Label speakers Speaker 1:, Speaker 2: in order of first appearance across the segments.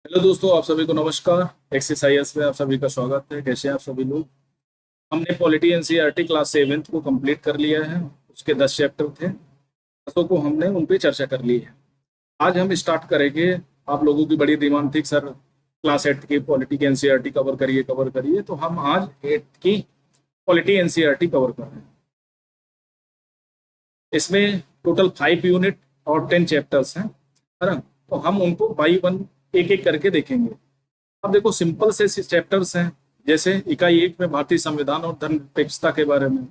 Speaker 1: Hello दोस्तों, आप सभी को नमस्कार। एक्सरसाइज में आप सभी का स्वागत है। कैसे हैं आप सभी लोग? हमने पॉलिटी एनसीईआरटी क्लास 7th को कंप्लीट कर लिया है। उसके 10 चैप्टर थे, 10 को हमने उन पे चर्चा कर ली है। आज हम स्टार्ट करेंगे। आप लोगों की बड़ी डिमांड थी, सर क्लास 8 की पॉलिटी की एनसीईआरटी कवर करिए, तो हम आज 8 की पॉलिटी एनसीईआरटी कवर कर रहे हैं। इसमें टोटल 5 यूनिट और 10 चैप्टर्स हैं, है ना? तो हम उनको बाई वन एक एक करके देखेंगे। अब देखो, सिंपल से चैप्टर्स हैं। जैसे इकाई 1 में भारतीय संविधान और धर्मनिरपेक्षता के बारे में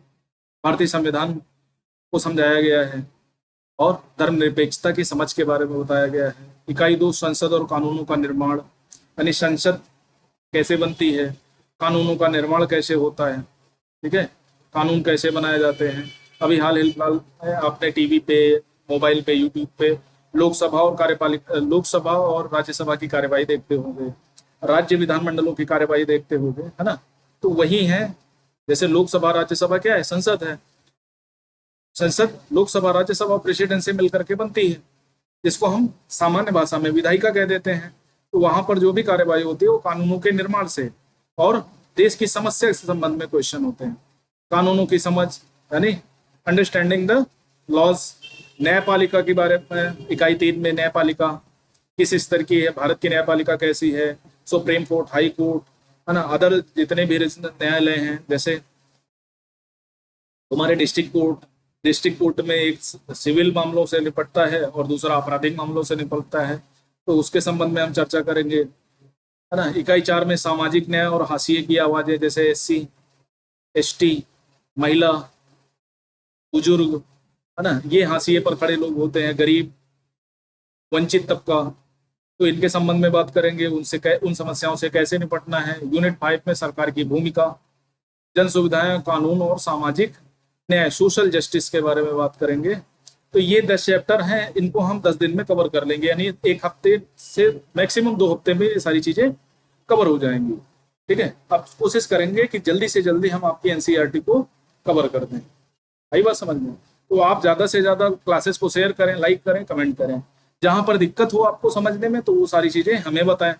Speaker 1: भारतीय संविधान को समझाया गया है और धर्मनिरपेक्षता की समझ के बारे में बताया गया है। इकाई 2 संसद और कानूनों का निर्माण, यानी संसद कैसे बनती है, कानूनों का निर्माण कैसे होता है, ठीक है, कानून कैसे बनाए जाते हैं। अभी हाल फिलहाल में आपने टीवी पे, मोबाइल पे, यूट्यूब पे लोकसभा और राज्यसभा की कार्यवाही देखते होंगे, राज्य विधानमंडलों की कार्यवाही देखते होंगे, है ना? तो वही है। जैसे लोकसभा राज्यसभा क्या है? संसद है। संसद लोकसभा राज्यसभा प्रेसिडेंट से मिलकर के बनती है, जिसको हम सामान्य भाषा में विधायिका कह देते हैं। तो वहां पर जो भी कार्यवाही होती है वो कानूनों के निर्माण से और देश की समस्या से संबंध में क्वेश्चन होते हैं। कानूनों की समझ, यानी अंडरस्टैंडिंग द लॉज। न्यायपालिका के बारे में इकाई 3 में न्यायपालिका किस स्तर की है, भारत की न्यायपालिका कैसी है, सुप्रीम कोर्ट, हाई कोर्ट, है ना, अदर जितने भी न्यायालय हैं, जैसे तुम्हारे डिस्ट्रिक्ट कोर्ट में एक सिविल मामलों से निपटता है और दूसरा आपराधिक मामलों से निपटता है। तो उसके संबंध में हम चर्चा करेंगे, है ना। इकाई 4 में सामाजिक न्याय और हाशिए की आवाजें, जैसे एससी, एसटी, महिला, बुजुर्ग, है ना, ये हाशिए पर खड़े लोग होते हैं, गरीब, वंचित तबका। तो इनके संबंध में बात करेंगे, उन समस्याओं से कैसे निपटना है। यूनिट 5 में सरकार की भूमिका, जन सुविधाएं, कानून और सामाजिक न्याय, सोशल जस्टिस के बारे में बात करेंगे। तो ये 10 चैप्टर हैं, इनको हम 10 दिन में कवर कर लेंगे, यानी एक हफ्ते से मैक्सिमम 2 हफ्ते में ये सारी चीजें कवर हो जाएंगी। ठीक है, अब कोशिश करेंगे कि जल्दी से जल्दी हम आपकी एनसीईआरटी को कवर कर दें। आई बात समझ में? तो आप ज्यादा से ज्यादा क्लासेस को शेयर करें, लाइक करें, कमेंट करें। जहां पर दिक्कत हो आपको समझने में, तो वो सारी चीजें हमें बताएं,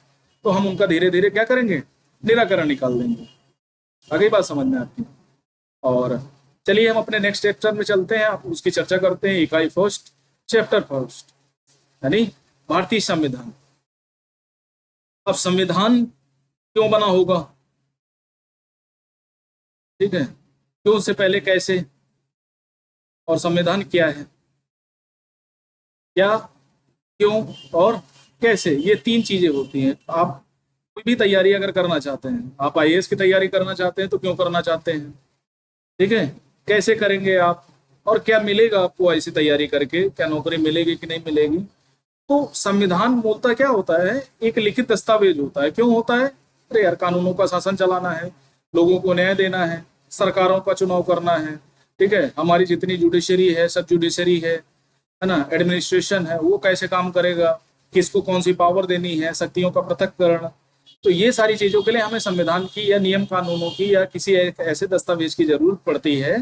Speaker 1: तो हम उनका धीरे धीरे क्या करेंगे, निराकरण निकाल देंगे। आ गई बात समझ में आपकी? और चलिए हम अपने नेक्स्ट चैप्टर में चलते हैं, आप उसकी चर्चा करते हैं। इकाई फर्स्ट, चैप्टर फर्स्ट, यानी भारतीय संविधान। अब संविधान क्यों बना होगा, ठीक है, क्यों से पहले कैसे, और संविधान क्या है, क्या, क्यों और कैसे, ये 3 चीजें होती हैं। आप कोई भी तैयारी अगर करना चाहते हैं, आप आईएएस की तैयारी करना चाहते हैं तो क्यों करना चाहते हैं, ठीक है, कैसे करेंगे आप, और क्या मिलेगा आपको ऐसी तैयारी करके, क्या नौकरी मिलेगी कि नहीं मिलेगी। तो संविधान मूलतः क्या होता है, एक लिखित दस्तावेज होता है। क्यों होता है? अरे यार, कानूनों का शासन चलाना है, लोगों को न्याय देना है, सरकारों का चुनाव करना है, ठीक है, हमारी जितनी जुडिशरी है, सब जुडिशरी है ना, एडमिनिस्ट्रेशन है, वो कैसे काम करेगा, किसको कौन सी पावर देनी है, शक्तियों का पृथक्करण। तो ये सारी चीजों के लिए हमें संविधान की या नियम कानूनों की या किसी एक ऐसे दस्तावेज की जरूरत पड़ती है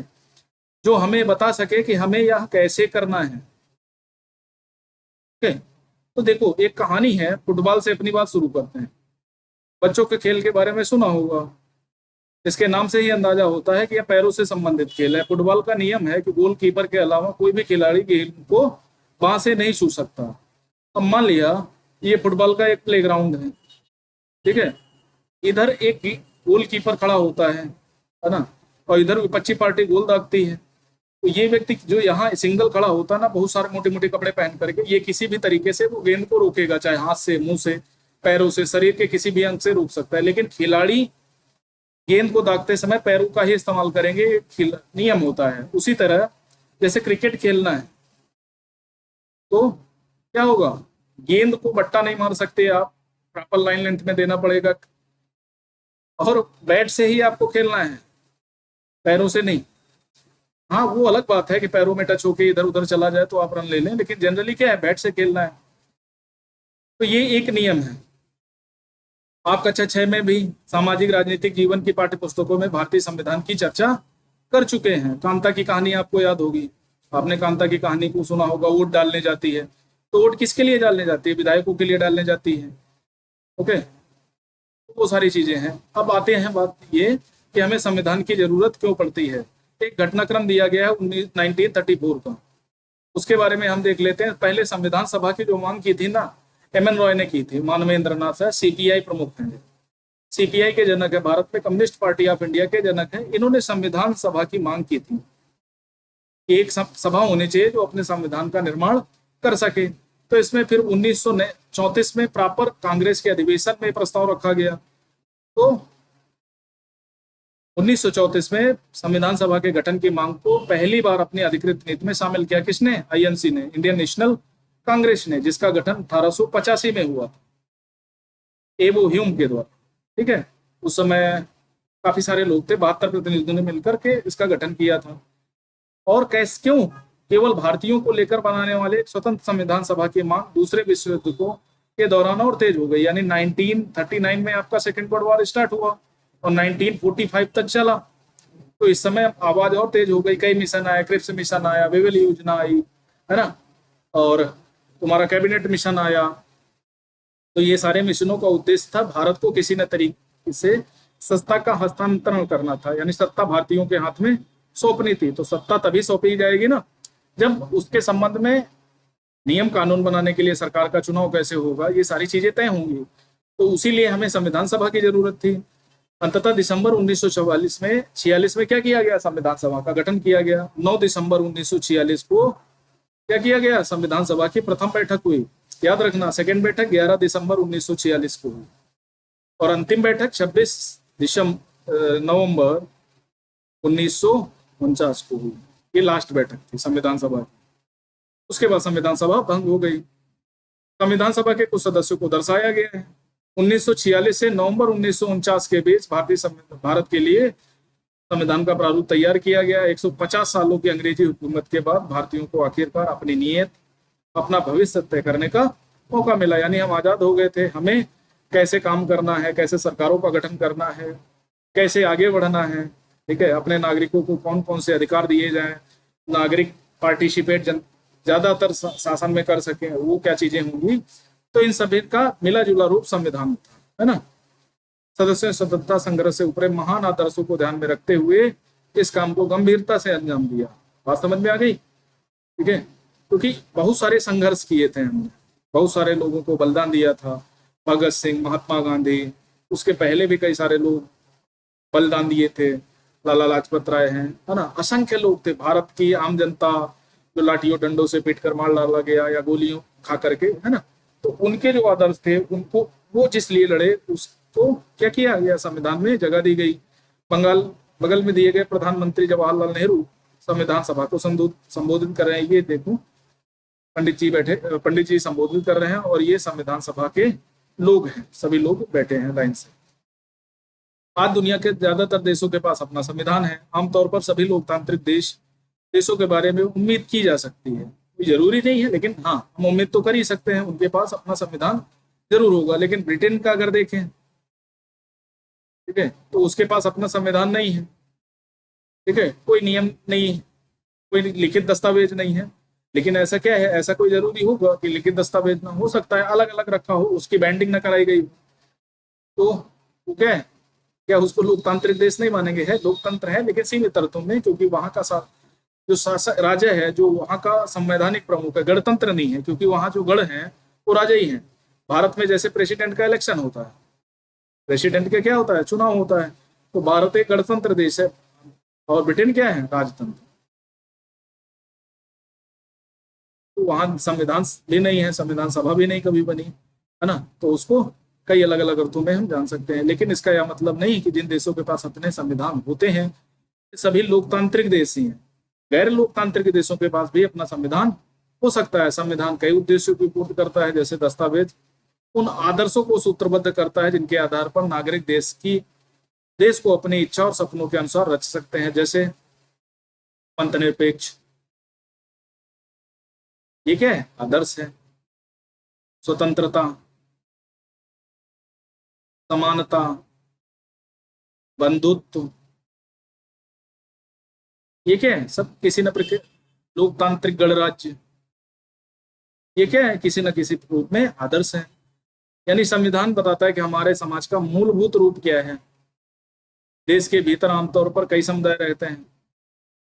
Speaker 1: जो हमें बता सके कि हमें यह कैसे करना है। ठीक है, तो देखो, एक कहानी है, फुटबॉल से अपनी बात शुरू करते हैं। बच्चों के खेल के बारे में सुना होगा। इसके नाम से ही अंदाजा होता है कि यह पैरों से संबंधित खेल है। फुटबॉल का नियम है कि गोलकीपर के अलावा कोई भी खिलाड़ी गेंद को बांह से नहीं छू सकता। अब मान लिया ये फुटबॉल का एक प्लेग्राउंड है, ठीक है, इधर एक गोलकीपर खड़ा होता है ना, और इधर विपक्षी पार्टी गोल दागती है। तो ये व्यक्ति जो यहाँ सिंगल खड़ा होता है ना, बहुत सारे मोटे मोटे कपड़े पहन करके, ये किसी भी तरीके से वो गेंद को रोकेगा, चाहे हाथ से, मुंह से, पैरों से, शरीर के किसी भी अंग से रोक सकता है। लेकिन खिलाड़ी गेंद को दागते समय पैरों का ही इस्तेमाल करेंगे, नियम होता है। उसी तरह जैसे क्रिकेट खेलना है तो क्या होगा, गेंद को बट्टा नहीं मार सकते आप, प्रॉपर लाइन लेंथ में देना पड़ेगा, और बैट से ही आपको खेलना है, पैरों से नहीं। हाँ, वो अलग बात है कि पैरों में टच होके इधर उधर चला जाए तो आप रन ले लें, लेकिन जनरली क्या है, बैट से खेलना है। तो ये एक नियम है। आप कक्षा 6 में भी सामाजिक राजनीतिक जीवन की पाठ्य पुस्तकों में भारतीय संविधान की चर्चा कर चुके हैं। कांता की कहानी आपको याद होगी, आपने कांता की कहानी को सुना होगा। वोट डालने जाती है, तो वोट किसके लिए डालने जाती है? विधायकों के लिए डालने जाती है। ओके, वो सारी चीजें हैं। अब आते हैं बात ये कि हमें संविधान की जरूरत क्यों पड़ती है। एक घटनाक्रम दिया गया है 1934 का, उसके बारे में हम देख लेते हैं। पहले संविधान सभा की जो मांग की थी ना, एम एन रॉय ने की थी, मानवेंद्र नाथ है, सीपीआई प्रमुख हैं, सीपीआई के जनक है, भारत में कम्युनिस्ट पार्टी ऑफ इंडिया के जनक है। इन्होंने संविधान सभा की मांग की थी कि एक सभा होनी चाहिए जो अपने संविधान का निर्माण कर सके। तो इसमें फिर 1934 में प्रॉपर कांग्रेस के अधिवेशन में प्रस्ताव रखा गया। तो 1934 में संविधान सभा के गठन की मांग को पहली बार अपनी अधिकृत नीति में शामिल किया। किसने? आईएनसी ने, इंडियन नेशनल कांग्रेस ने, जिसका गठन 1885 में हुआ था एबो ह्यूम के द्वारा। ठीक है, उस समय काफी सारे लोग थे, 72 प्रतिनिधियों ने मिलकर के इसका गठन किया था। और कैसे, क्यों? केवल भारतीयों को लेकर बनाने वाले एक स्वतंत्र संविधान सभा की मांग दूसरे विश्व युद्ध को के दौरान और तेज हो गई। यानी 1939 में आपका सेकेंड वर्ल्ड वॉर स्टार्ट हुआ और 1945 तक चला। तो इस समय आवाज और तेज हो गई। कई मिशन आया, क्रिप्स मिशन आया, विवेल योजना आई, है ना, और तुम्हारा कैबिनेट मिशन आया। तो ये सारे मिशनों का उद्देश्य था भारत को किसी न तरीके से सत्ता का हस्तांतरण करना था, यानी सत्ता भारतीयों के हाथ में सौंपनी थी। तो सत्ता तभी सौंपी जाएगी ना जब उसके संबंध में नियम कानून बनाने के लिए सरकार का चुनाव कैसे होगा, ये सारी चीजें तय होंगी। तो उसीलिए हमें संविधान सभा की जरूरत थी। अंततः दिसंबर 1946 में क्या किया गया? संविधान सभा का गठन किया गया। 9 दिसंबर 1946 को क्या किया गया? संविधान सभा की प्रथम बैठक हुई। याद रखना, सेकेंड बैठक 11 दिसंबर 1946 को हुई और अंतिम बैठक 26 नवंबर 1949 को हुई। ये लास्ट बैठक थी संविधान सभा की। उसके बाद संविधान सभा भंग हो गई। संविधान सभा के कुछ सदस्यों को दर्शाया गया है। 1946 से नवंबर 1949 के बीच भारत के लिए संविधान का प्रारूप तैयार किया गया। 150 सालों की अंग्रेजी हुकूमत के बाद भारतीयों को आखिरकार अपनी नीयत, अपना भविष्य तय करने का मौका मिला। यानी हम आजाद हो गए थे, हमें कैसे काम करना है, कैसे सरकारों का गठन करना है, कैसे आगे बढ़ना है। ठीक है, अपने नागरिकों को कौन कौन से अधिकार दिए जाएं, नागरिक पार्टिसिपेट ज्यादातर शासन में कर सके, वो क्या चीजें होंगी। तो इन सभी का मिला जुला रूप संविधान था, है ना। सदस्य स्वतंत्रता संघर्ष से उपरे महान आदर्शों को ध्यान में रखते हुए इस काम को गंभीरता से अंजाम दिया। बात समझ में आ गई? ठीक है, क्योंकि बहुत सारे संघर्ष किए थे हमने, बहुत सारे लोगों को बलिदान दिया था। भगत सिंह, महात्मा गांधी, उसके पहले भी कई सारे लोग बलिदान दिए थे। लाला लाजपत राय हैं, है ना, असंख्य लोग थे। भारत की आम जनता जो लाठियों डंडों से पीट कर मार डाला गया या गोलियों खा करके, है ना, तो उनके जो आदर्श थे, उनको वो जिस लिए लड़े उसको क्या किया गया? संविधान में जगह दी गई। बंगाल बगल में दिए गए प्रधानमंत्री जवाहरलाल नेहरू संविधान सभा को संबोधित कर रहे हैं। ये देखो, पंडित जी बैठे, पंडित जी संबोधित कर रहे हैं और ये संविधान सभा के लोग हैं, सभी लोग बैठे हैं लाइन से। आज दुनिया के ज्यादातर देशों के पास अपना संविधान है। आमतौर पर सभी लोकतांत्रिक देशों के बारे में उम्मीद की जा सकती है, जरूरी नहीं है, लेकिन हाँ, हम उम्मीद तो कर ही सकते हैं उनके पास अपना संविधान जरूर होगा। लेकिन ब्रिटेन का अगर देखें, ठीक है, तो उसके पास अपना संविधान नहीं है। ठीक है, कोई नियम नहीं है, कोई लिखित दस्तावेज नहीं है। लेकिन ऐसा क्या है, ऐसा कोई जरूरी होगा कि लिखित दस्तावेज ना हो सकता है अलग अलग रखा हो, उसकी बैंडिंग ना कराई गई। तो क्या है, क्या उसको लोकतांत्रिक देश नहीं मानेंगे? है, लोकतंत्र है, लेकिन सीमित अर्थों में, क्योंकि वहां का जो शासक राजा है, जो वहां का संवैधानिक प्रमुख है, गणतंत्र नहीं है, क्योंकि वहां जो गण है वो राजा ही है। भारत में जैसे प्रेसिडेंट का इलेक्शन होता है, प्रेसिडेंट का क्या होता है? चुनाव होता है। तो भारत एक गणतंत्र देश है और ब्रिटेन क्या है? राजतंत्र। तो वहां संविधान भी नहीं है, संविधान सभा भी नहीं कभी बनी, है ना। तो उसको कई अलग अलग अर्थों में हम जान सकते हैं। लेकिन इसका यह मतलब नहीं कि जिन देशों के पास अपने संविधान होते हैं सभी लोकतांत्रिक देश ही हैं। गैर लोकतांत्रिक देशों के पास भी अपना संविधान हो सकता है। संविधान कई उद्देश्यों की पूर्ति करता है, जैसे दस्तावेज उन आदर्शों को सूत्रबद्ध करता है जिनके आधार पर नागरिक देश को अपनी इच्छा और सपनों के अनुसार रच सकते हैं। जैसे पंथनिरपेक्ष, ये क्या है? आदर्श है। स्वतंत्रता, समानता, बंधुत्व, ये क्या है? सब किसी न प्रकार लोकतांत्रिक गणराज्य, ये क्या है? किसी न किसी रूप में आदर्श है। यानी संविधान बताता है कि हमारे समाज का मूलभूत रूप क्या है। देश के भीतर आमतौर पर कई समुदाय रहते हैं,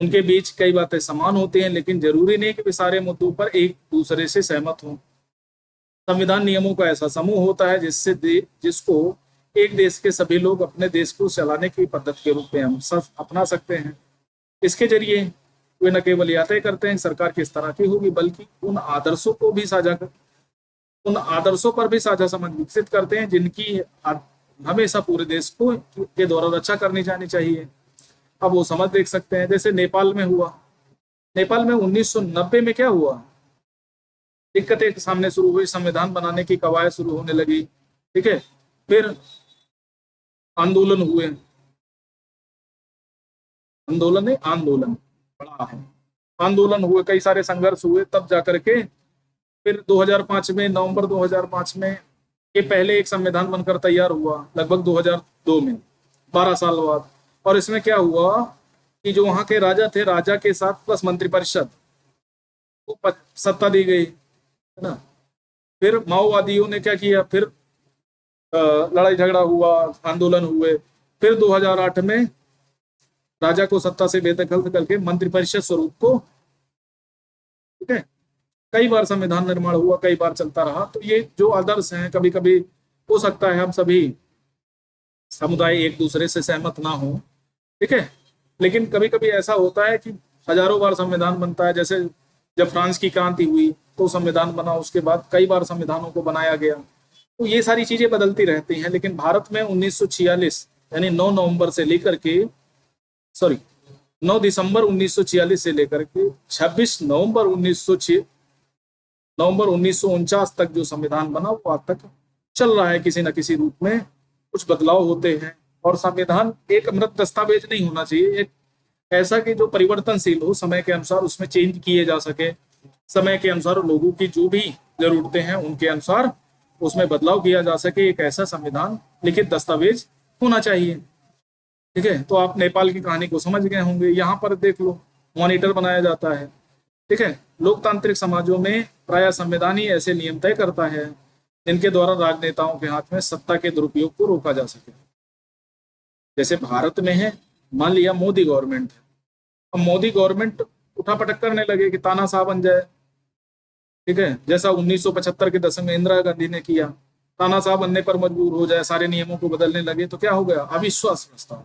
Speaker 1: उनके बीच कई बातें समान होती हैं, लेकिन जरूरी नहीं कि वे सारे मुद्दों पर एक दूसरे से सहमत हों। संविधान नियमों का ऐसा समूह होता है जिसको एक देश के सभी लोग अपने देश को चलाने की पद्धति के रूप में हम सब अपना सकते हैं। इसके जरिए वे न केवल यह तय करते हैं सरकार किस तरह की होगी, बल्कि उन आदर्शों पर भी साझा समझ विकसित करते हैं जिनकी हमेशा पूरे देश को के द्वारा रक्षा करनी जानी चाहिए। अब वो समझ देख सकते हैं, जैसे नेपाल में हुआ। नेपाल में 1990 में क्या हुआ, दिक्कतें सामने शुरू हुई, संविधान बनाने की कवायद शुरू होने लगी। ठीक है, फिर आंदोलन हुए, आंदोलन नहीं आंदोलन बड़ा है, आंदोलन हुए, कई सारे संघर्ष हुए, तब जाकर के फिर 2005 में, नवंबर 2005 में ये पहले एक संविधान बनकर तैयार हुआ, लगभग 2002 में, 12 साल बाद। और इसमें क्या हुआ कि जो वहां के राजा थे, राजा के साथ प्लस मंत्रिपरिषद को सत्ता दी गई, है ना। फिर माओवादियों ने क्या किया, फिर लड़ाई झगड़ा हुआ, आंदोलन हुए। फिर 2008 में राजा को सत्ता से बेदखल करके मंत्रिपरिषद स्वरूप को, ठीक है, कई बार संविधान निर्माण हुआ, कई बार चलता रहा। तो ये जो आदर्श हैं, कभी कभी हो सकता है हम सभी समुदाय एक दूसरे से सहमत ना हो, ठीक है, लेकिन कभी कभी ऐसा होता है कि हजारों बार संविधान बनता है। जैसे जब फ्रांस की क्रांति हुई तो संविधान बना, उसके बाद कई बार संविधानों को बनाया गया। तो ये सारी चीजें बदलती रहती हैं। लेकिन भारत में 1946 यानी 9 नवंबर से लेकर के, सॉरी 9 दिसंबर 1946 से लेकर के 26 नवंबर 1949 तक जो संविधान बना वो आज तक चल रहा है। किसी न किसी रूप में कुछ बदलाव होते हैं। और संविधान एक अमृत दस्तावेज नहीं होना चाहिए, एक ऐसा कि जो परिवर्तनशील हो, समय के अनुसार उसमें चेंज किए जा सके, समय के अनुसार लोगों की जो भी जरूरतें हैं उनके अनुसार उसमें बदलाव किया जा सके। एक ऐसा संविधान लिखित दस्तावेज होना चाहिए। ठीक है, तो आप नेपाल की कहानी को समझ गए होंगे। यहाँ पर देख लो, मॉनिटर बनाया जाता है। ठीक है, लोकतांत्रिक समाजों में प्राय संविधान ही ऐसे नियम तय करता है जिनके द्वारा राजनेताओं के हाथ में सत्ता के दुरुपयोग को रोका जा सके। जैसे भारत में है, मान लिया मोदी गवर्नमेंट है, अब मोदी गवर्नमेंट उठापटक करने लगे कि तानाशाह बन जाए। ठीक है, जैसा 1975 के दशक में इंदिरा गांधी ने किया, तानाशाह बनने पर मजबूर हो जाए, सारे नियमों को बदलने लगे, तो क्या हो गया, अविश्वास प्रस्ताव।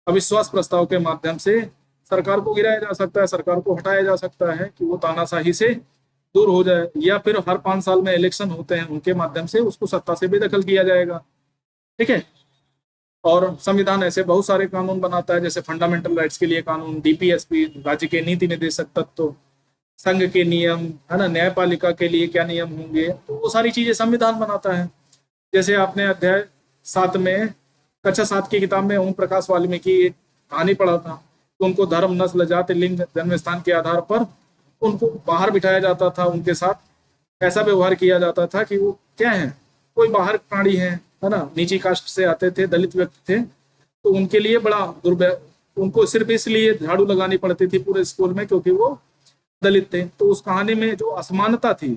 Speaker 1: अविश्वास प्रस्ताव के माध्यम से सरकार को गिराया जा सकता है, सरकार को हटाया जा सकता है कि वो तानाशाही से दूर हो जाए। या फिर हर 5 साल में इलेक्शन होते हैं, उनके माध्यम से उसको सत्ता से बेदखल किया जाएगा। ठीक है, और संविधान ऐसे बहुत सारे कानून बनाता है, जैसे फंडामेंटल राइट्स के लिए कानून, डीपीएसपी राज्य के नीति निर्देशक तत्व, संघ के नियम, है ना, न्यायपालिका के लिए क्या नियम होंगे, तो वो सारी चीजें संविधान बनाता है। जैसे आपने अध्याय 7 में, कक्षा 7 की किताब में ओम प्रकाश वाल्मीकि एक कहानी पढ़ा था, तो उनको धर्म, नस्ल, जाति, लिंग, जन्म स्थान के आधार पर उनको बाहर बिठाया जाता था, उनके साथ ऐसा व्यवहार किया जाता था कि वो क्या है, कोई बाहर प्राणी है ना, नीची कास्ट से आते थे, दलित व्यक्ति थे, तो उनके लिए बड़ा उनको सिर्फ इसलिए झाड़ू लगानी पड़ती थी पूरे स्कूल में क्योंकि वो दलित थे। तो उस कहानी में जो असमानता थी,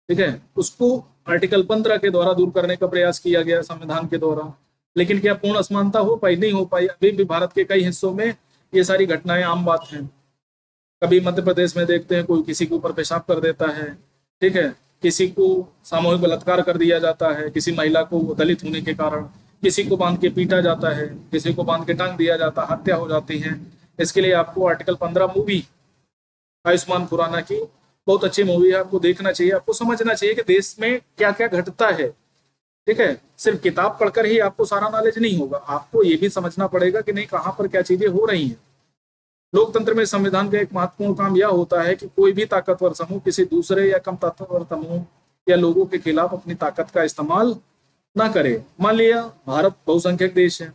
Speaker 1: ठीक है, उसको आर्टिकल 15 के द्वारा दूर करने का प्रयास किया गया संविधान के द्वारा। लेकिन क्या पूर्ण असमानता हो पाई? नहीं हो पाई। अभी भी भारत के कई हिस्सों में ये सारी घटनाएं आम बात हैं। कभी मध्य प्रदेश में देखते हैं कोई किसी के ऊपर पेशाब कर देता है, ठीक है, किसी को सामूहिक बलात्कार कर दिया जाता है, किसी महिला को दलित होने के कारण, किसी को बांध के पीटा जाता है, किसी को बांध के टांग दिया जाता है, हत्या हो जाती है। इसके लिए आपको आर्टिकल 15 मूवी आयुष्मान खुराना की बहुत अच्छी मूवी है, आपको देखना चाहिए। आपको समझना चाहिए कि देश में क्या क्या घटता है। ठीक है, सिर्फ किताब पढ़कर ही आपको सारा नॉलेज नहीं होगा, आपको ये भी समझना पड़ेगा कि नहीं कहाँ पर क्या चीजें हो रही हैं। लोकतंत्र में संविधान का एक महत्वपूर्ण काम यह होता है कि कोई भी ताकतवर समूह किसी दूसरे या कम ताकतवर समूह या लोगों के खिलाफ अपनी ताकत का इस्तेमाल ना करे। मान लिया भारत बहुसंख्यक देश है,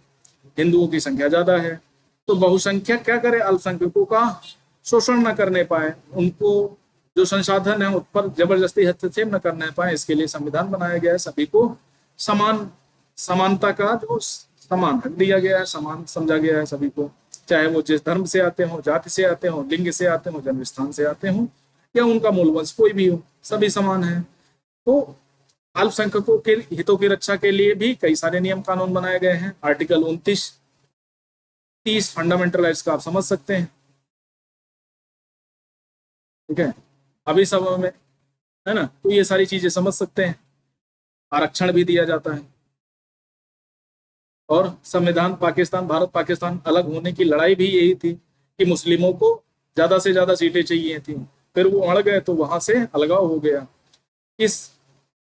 Speaker 1: हिंदुओं की संख्या ज्यादा है, तो बहुसंख्यक क्या करे, अल्पसंख्यकों का शोषण न करने पाए, उनको जो संसाधन है उस पर जबरदस्ती हस्तक्षेप न करने पाए। इसके लिए संविधान बनाया गया है। सभी को समानता का जो समान हक दिया गया है, समान समझा गया है सभी को, चाहे वो जिस धर्म से आते हो, जाति से आते हो, लिंग से आते हो, जन्म स्थान से आते हो, या उनका मूल वंश कोई भी हो, सभी समान है। तो अल्पसंख्यकों के हितों की रक्षा के लिए भी कई सारे नियम कानून बनाए गए हैं। आर्टिकल 29, 30 फंडामेंटल राइट्स का आप समझ सकते हैं, ठीक है, अभी सब में, है ना। तो ये सारी चीजें समझ सकते हैं। आरक्षण भी दिया जाता है। और संविधान पाकिस्तान, भारत पाकिस्तान अलग होने की लड़ाई भी यही थी कि मुस्लिमों को ज्यादा से ज्यादा सीटें चाहिए थी, फिर वो अड़ गए तो वहां से अलगाव हो गया। इस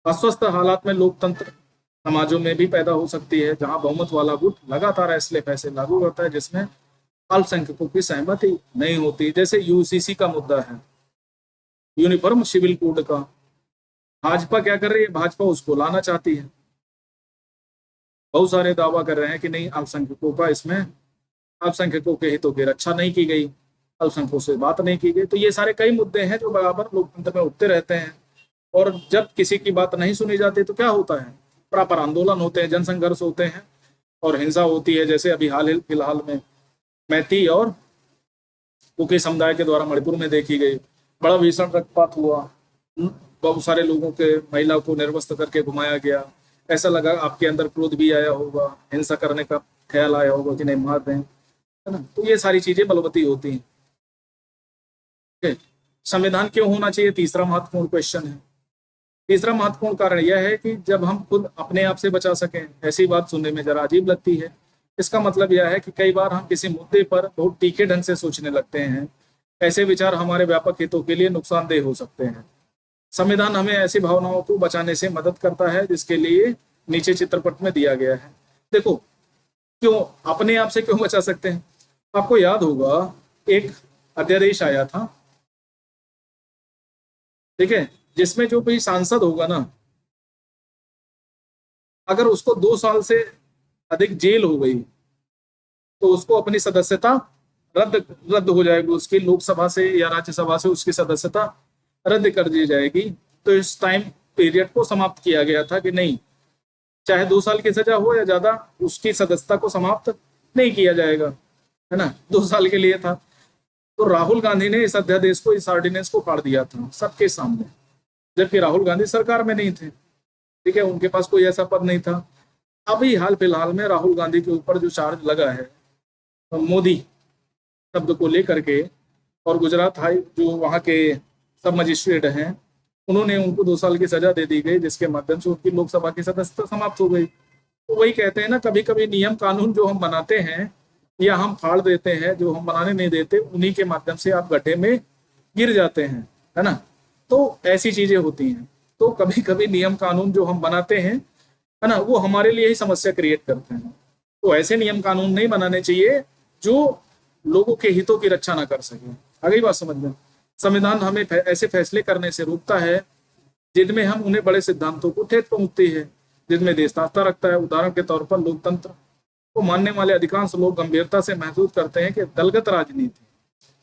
Speaker 1: अस्वस्थ हालात में लोकतंत्र समाजों में भी पैदा हो सकती है, जहां बहुमत वाला गुट लगातार ऐसे फैसले लागू करता है जिसमें अल्पसंख्यकों की सहमति नहीं होती। जैसे यूसीसी का मुद्दा है, यूनिफॉर्म सिविल कोड का। भाजपा क्या कर रही है, भाजपा उसको लाना चाहती है। बहुत सारे दावा कर रहे हैं कि नहीं, अल्पसंख्यकों का इसमें, अल्पसंख्यकों के हितों की रक्षा नहीं की गई, अल्पसंख्यकों से बात नहीं की गई। तो ये सारे कई मुद्दे हैं जो बराबर लोकतंत्र में उठते रहते हैं। और जब किसी की बात नहीं सुनी जाती तो क्या होता है, प्रॉपर आंदोलन होते हैं, जनसंघर्ष होते हैं और हिंसा होती है। जैसे अभी हाल फिलहाल में मैती और कुकी समुदाय के द्वारा मणिपुर में देखी गई, बड़ा भीषण रक्तपात हुआ। बहुत सारे लोगों के, महिला को निर्वस्त्र करके घुमाया गया। ऐसा लगा आपके अंदर क्रोध भी आया होगा, हिंसा करने का ख्याल आया होगा कि नहीं मार दें, है ना। तो ये सारी चीजें बलवती होती हैं। संविधान क्यों होना चाहिए, तीसरा महत्वपूर्ण क्वेश्चन है। तीसरा महत्वपूर्ण कारण यह है कि जब हम खुद अपने आप से बचा सकें। ऐसी बात सुनने में जरा अजीब लगती है। इसका मतलब यह है कि कई बार हम किसी मुद्दे पर बहुत तीखे ढंग से सोचने लगते हैं। ऐसे विचार हमारे व्यापक हितों के लिए नुकसानदेह हो सकते हैं। संविधान हमें ऐसी भावनाओं को बचाने से मदद करता है जिसके लिए नीचे चित्रपट में दिया गया है। देखो, क्यों अपने आप से क्यों बचा सकते हैं। आपको याद होगा एक अध्यादेश आया था, ठीक है, जिसमें जो भी सांसद होगा ना, अगर उसको 2 साल से अधिक जेल हो गई तो उसको अपनी सदस्यता रद्द रद्द हो जाएगी। उसकी लोकसभा से या राज्यसभा से उसकी सदस्यता रद्द कर दी जाएगी। तो इस टाइम पीरियड को समाप्त किया गया था कि नहीं, चाहे 2 साल की सजा हो या ज्यादा, उसकी सदस्यता को समाप्त नहीं किया जाएगा, है ना। 2 साल के लिए था। तो राहुल गांधी ने इस अध्यादेश को, इस ऑर्डिनेंस को फाड़ दिया था सबके सामने, जबकि राहुल गांधी सरकार में नहीं थे, ठीक है, उनके पास कोई ऐसा पद नहीं था। अभी हाल फिलहाल में राहुल गांधी के ऊपर जो चार्ज लगा है तो मोदी शब्द को लेकर के, और गुजरात हाई जो वहाँ के सब मजिस्ट्रेट हैं, उन्होंने उनको 2 साल की सजा दे दी गई, जिसके माध्यम से उनकी लोकसभा की सदस्यता समाप्त हो गई। तो वही कहते हैं ना, कभी कभी नियम कानून जो हम बनाते हैं या हम फाड़ देते हैं, जो हम बनाने नहीं देते, उन्हीं के माध्यम से आप गड्ढे में गिर जाते हैं, है ना। तो ऐसी चीजें होती हैं। तो कभी कभी नियम कानून जो हम बनाते हैं, है ना, वो हमारे लिए ही समस्या क्रिएट करते हैं। तो ऐसे नियम कानून नहीं बनाने चाहिए जो लोगों के हितों की रक्षा ना कर सके। आ गई बात समझ में। संविधान हमें ऐसे फैसले करने से रोकता है जिनमें हम उन्हें बड़े सिद्धांतों को ठेठ पहुंचती है, जिनमें देश आस्था रखता है। उदाहरण के तौर पर लोकतंत्र को मानने वाले अधिकांश लोग गंभीरता से महसूस करते हैं कि दलगत राजनीति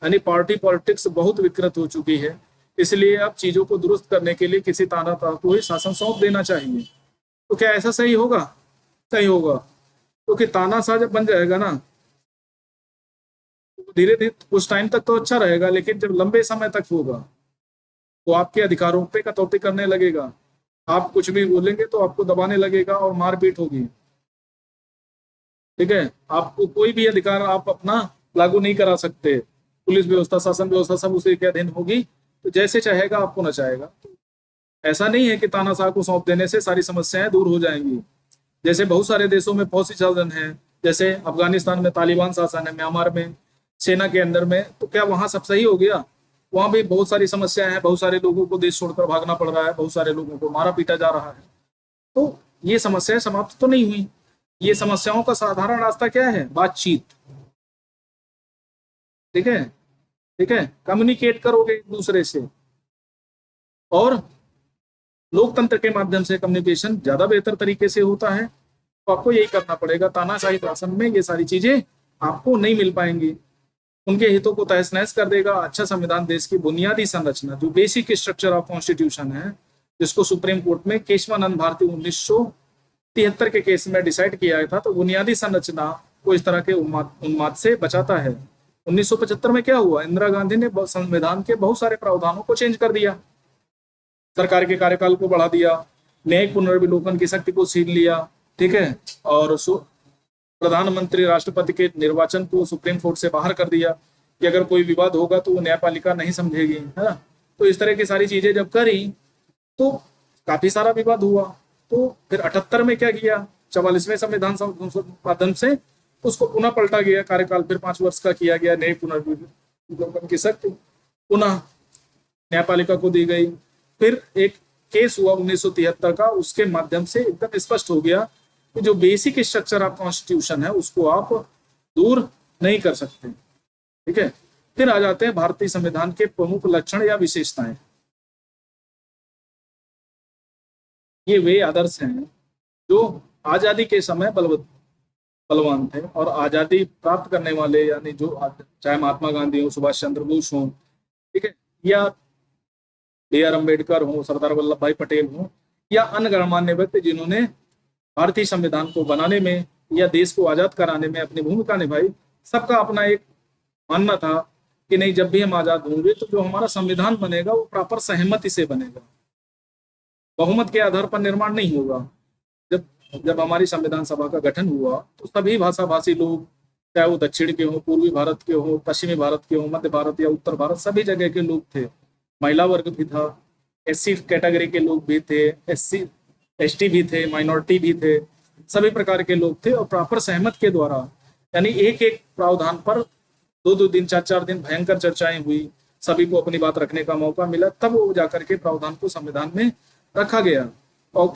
Speaker 1: यानी पार्टी पॉलिटिक्स बहुत विकृत हो चुकी है। इसलिए अब चीजों को दुरुस्त करने के लिए किसी तानाशाह को ही शासन सौंप देना चाहिए। तो क्या ऐसा सही होगा? सही होगा, क्योंकि तानाशाह जब बन जाएगा ना, धीरे धीरे कुछ टाइम तक तो अच्छा रहेगा, लेकिन जब लंबे समय तक होगा तो आपके अधिकारों पे कटौती करने लगेगा। आप कुछ भी बोलेंगे तो आपको दबाने लगेगा और मारपीट होगी, ठीक है। आपको कोई भी अधिकार आप अपना लागू नहीं करा सकते। पुलिस व्यवस्था, शासन व्यवस्था सब उसी के अधीन होगी। तो जैसे चाहेगा आपको नचाएगा। ऐसा नहीं है कि तानाशाह को सौंप देने से सारी समस्याएं दूर हो जाएंगी। जैसे बहुत सारे देशों में फौजी शासन है, जैसे अफगानिस्तान में तालिबान शासन है, म्यांमार में सेना के अंदर में, तो क्या वहां सब सही हो गया? वहां भी बहुत सारी समस्याएं हैं, बहुत सारे लोगों को देश छोड़कर भागना पड़ रहा है, बहुत सारे लोगों को मारा पीटा जा रहा है। तो ये समस्याएं समाप्त तो नहीं हुई। ये समस्याओं का साधारण रास्ता क्या है? बातचीत, ठीक है, ठीक है, कम्युनिकेट करोगे एक दूसरे से, और लोकतंत्र के माध्यम से कम्युनिकेशन ज्यादा बेहतर तरीके से होता है। तो आपको यही करना पड़ेगा। तानाशाही शासन में ये सारी चीजें आपको नहीं मिल पाएंगी, उनके हितों को तहस नहस कर देगा। अच्छा संविधान देश की बुनियादी संरचना, जो बेसिक स्ट्रक्चर ऑफ कॉन्स्टिट्यूशन है, जिसको सुप्रीम कोर्ट में केशवानंद भारती 1973 के केस में डिसाइड किया था, तो बुनियादी संरचना को इस तरह के उन्माद से बचाता है। 1975 में क्या हुआ, इंदिरा गांधी ने संविधान के बहुत सारे प्रावधानों को चेंज कर दिया, सरकार के कार्यकाल को बढ़ा दिया, न्यायिक पुनर्विलोकन की शक्ति को छीन लिया, ठीक है, और प्रधानमंत्री राष्ट्रपति के निर्वाचन को सुप्रीम कोर्ट से बाहर कर दिया कि अगर कोई विवाद होगा तो वो न्यायपालिका नहीं समझेगी, है ना। तो इस तरह की सारी चीजें जब करी तो काफी सारा विवाद हुआ। तो फिर 78 में क्या किया, 44वें संविधान संशोधन से उसको पुनः पलटा गया, कार्यकाल फिर 5 वर्ष का किया गया, न्यायिक पुनर्विलोकन की शक्ति पुनः न्यायपालिका को दी गई। फिर एक केस हुआ 1973 का, उसके माध्यम से एकदम स्पष्ट हो गया कि जो बेसिक स्ट्रक्चर ऑफ कॉन्स्टिट्यूशन है उसको आप दूर नहीं कर सकते, ठीक है। फिर आ जाते हैं भारतीय संविधान के प्रमुख लक्षण या विशेषताएं। ये वे आदर्श हैं जो आजादी के समय बलवान थे, और आजादी प्राप्त करने वाले यानी जो चाहे महात्मा गांधी हो, सुभाष चंद्र बोस हो, ठीक है, या B.R. अम्बेडकर हो, सरदार वल्लभ भाई पटेल हो, या अन्य गणमान्य व्यक्ति जिन्होंने भारतीय संविधान को बनाने में या देश को आजाद कराने में अपनी भूमिका निभाई, सबका अपना एक मानना था कि नहीं, जब भी हम आजाद होंगे तो जो हमारा संविधान बनेगा वो प्रॉपर सहमति से बनेगा, बहुमत के आधार पर निर्माण नहीं होगा। जब हमारी संविधान सभा का गठन हुआ तो सभी भाषा भाषी लोग, चाहे वो दक्षिण के हो, पूर्वी भारत के हो, पश्चिमी भारत के हो, मध्य भारत या उत्तर भारत, सभी जगह के लोग थे, महिला वर्ग भी था, SC कैटेगरी के लोग भी थे, SC ST भी थे, माइनॉरिटी भी थे, सभी प्रकार के लोग थे। और प्रॉपर सहमत के द्वारा यानी एक एक प्रावधान पर 2-2 दिन 4-4 दिन भयंकर चर्चाएं हुई, सभी को अपनी बात रखने का मौका मिला, तब वो जाकर के प्रावधान को संविधान में रखा गया। और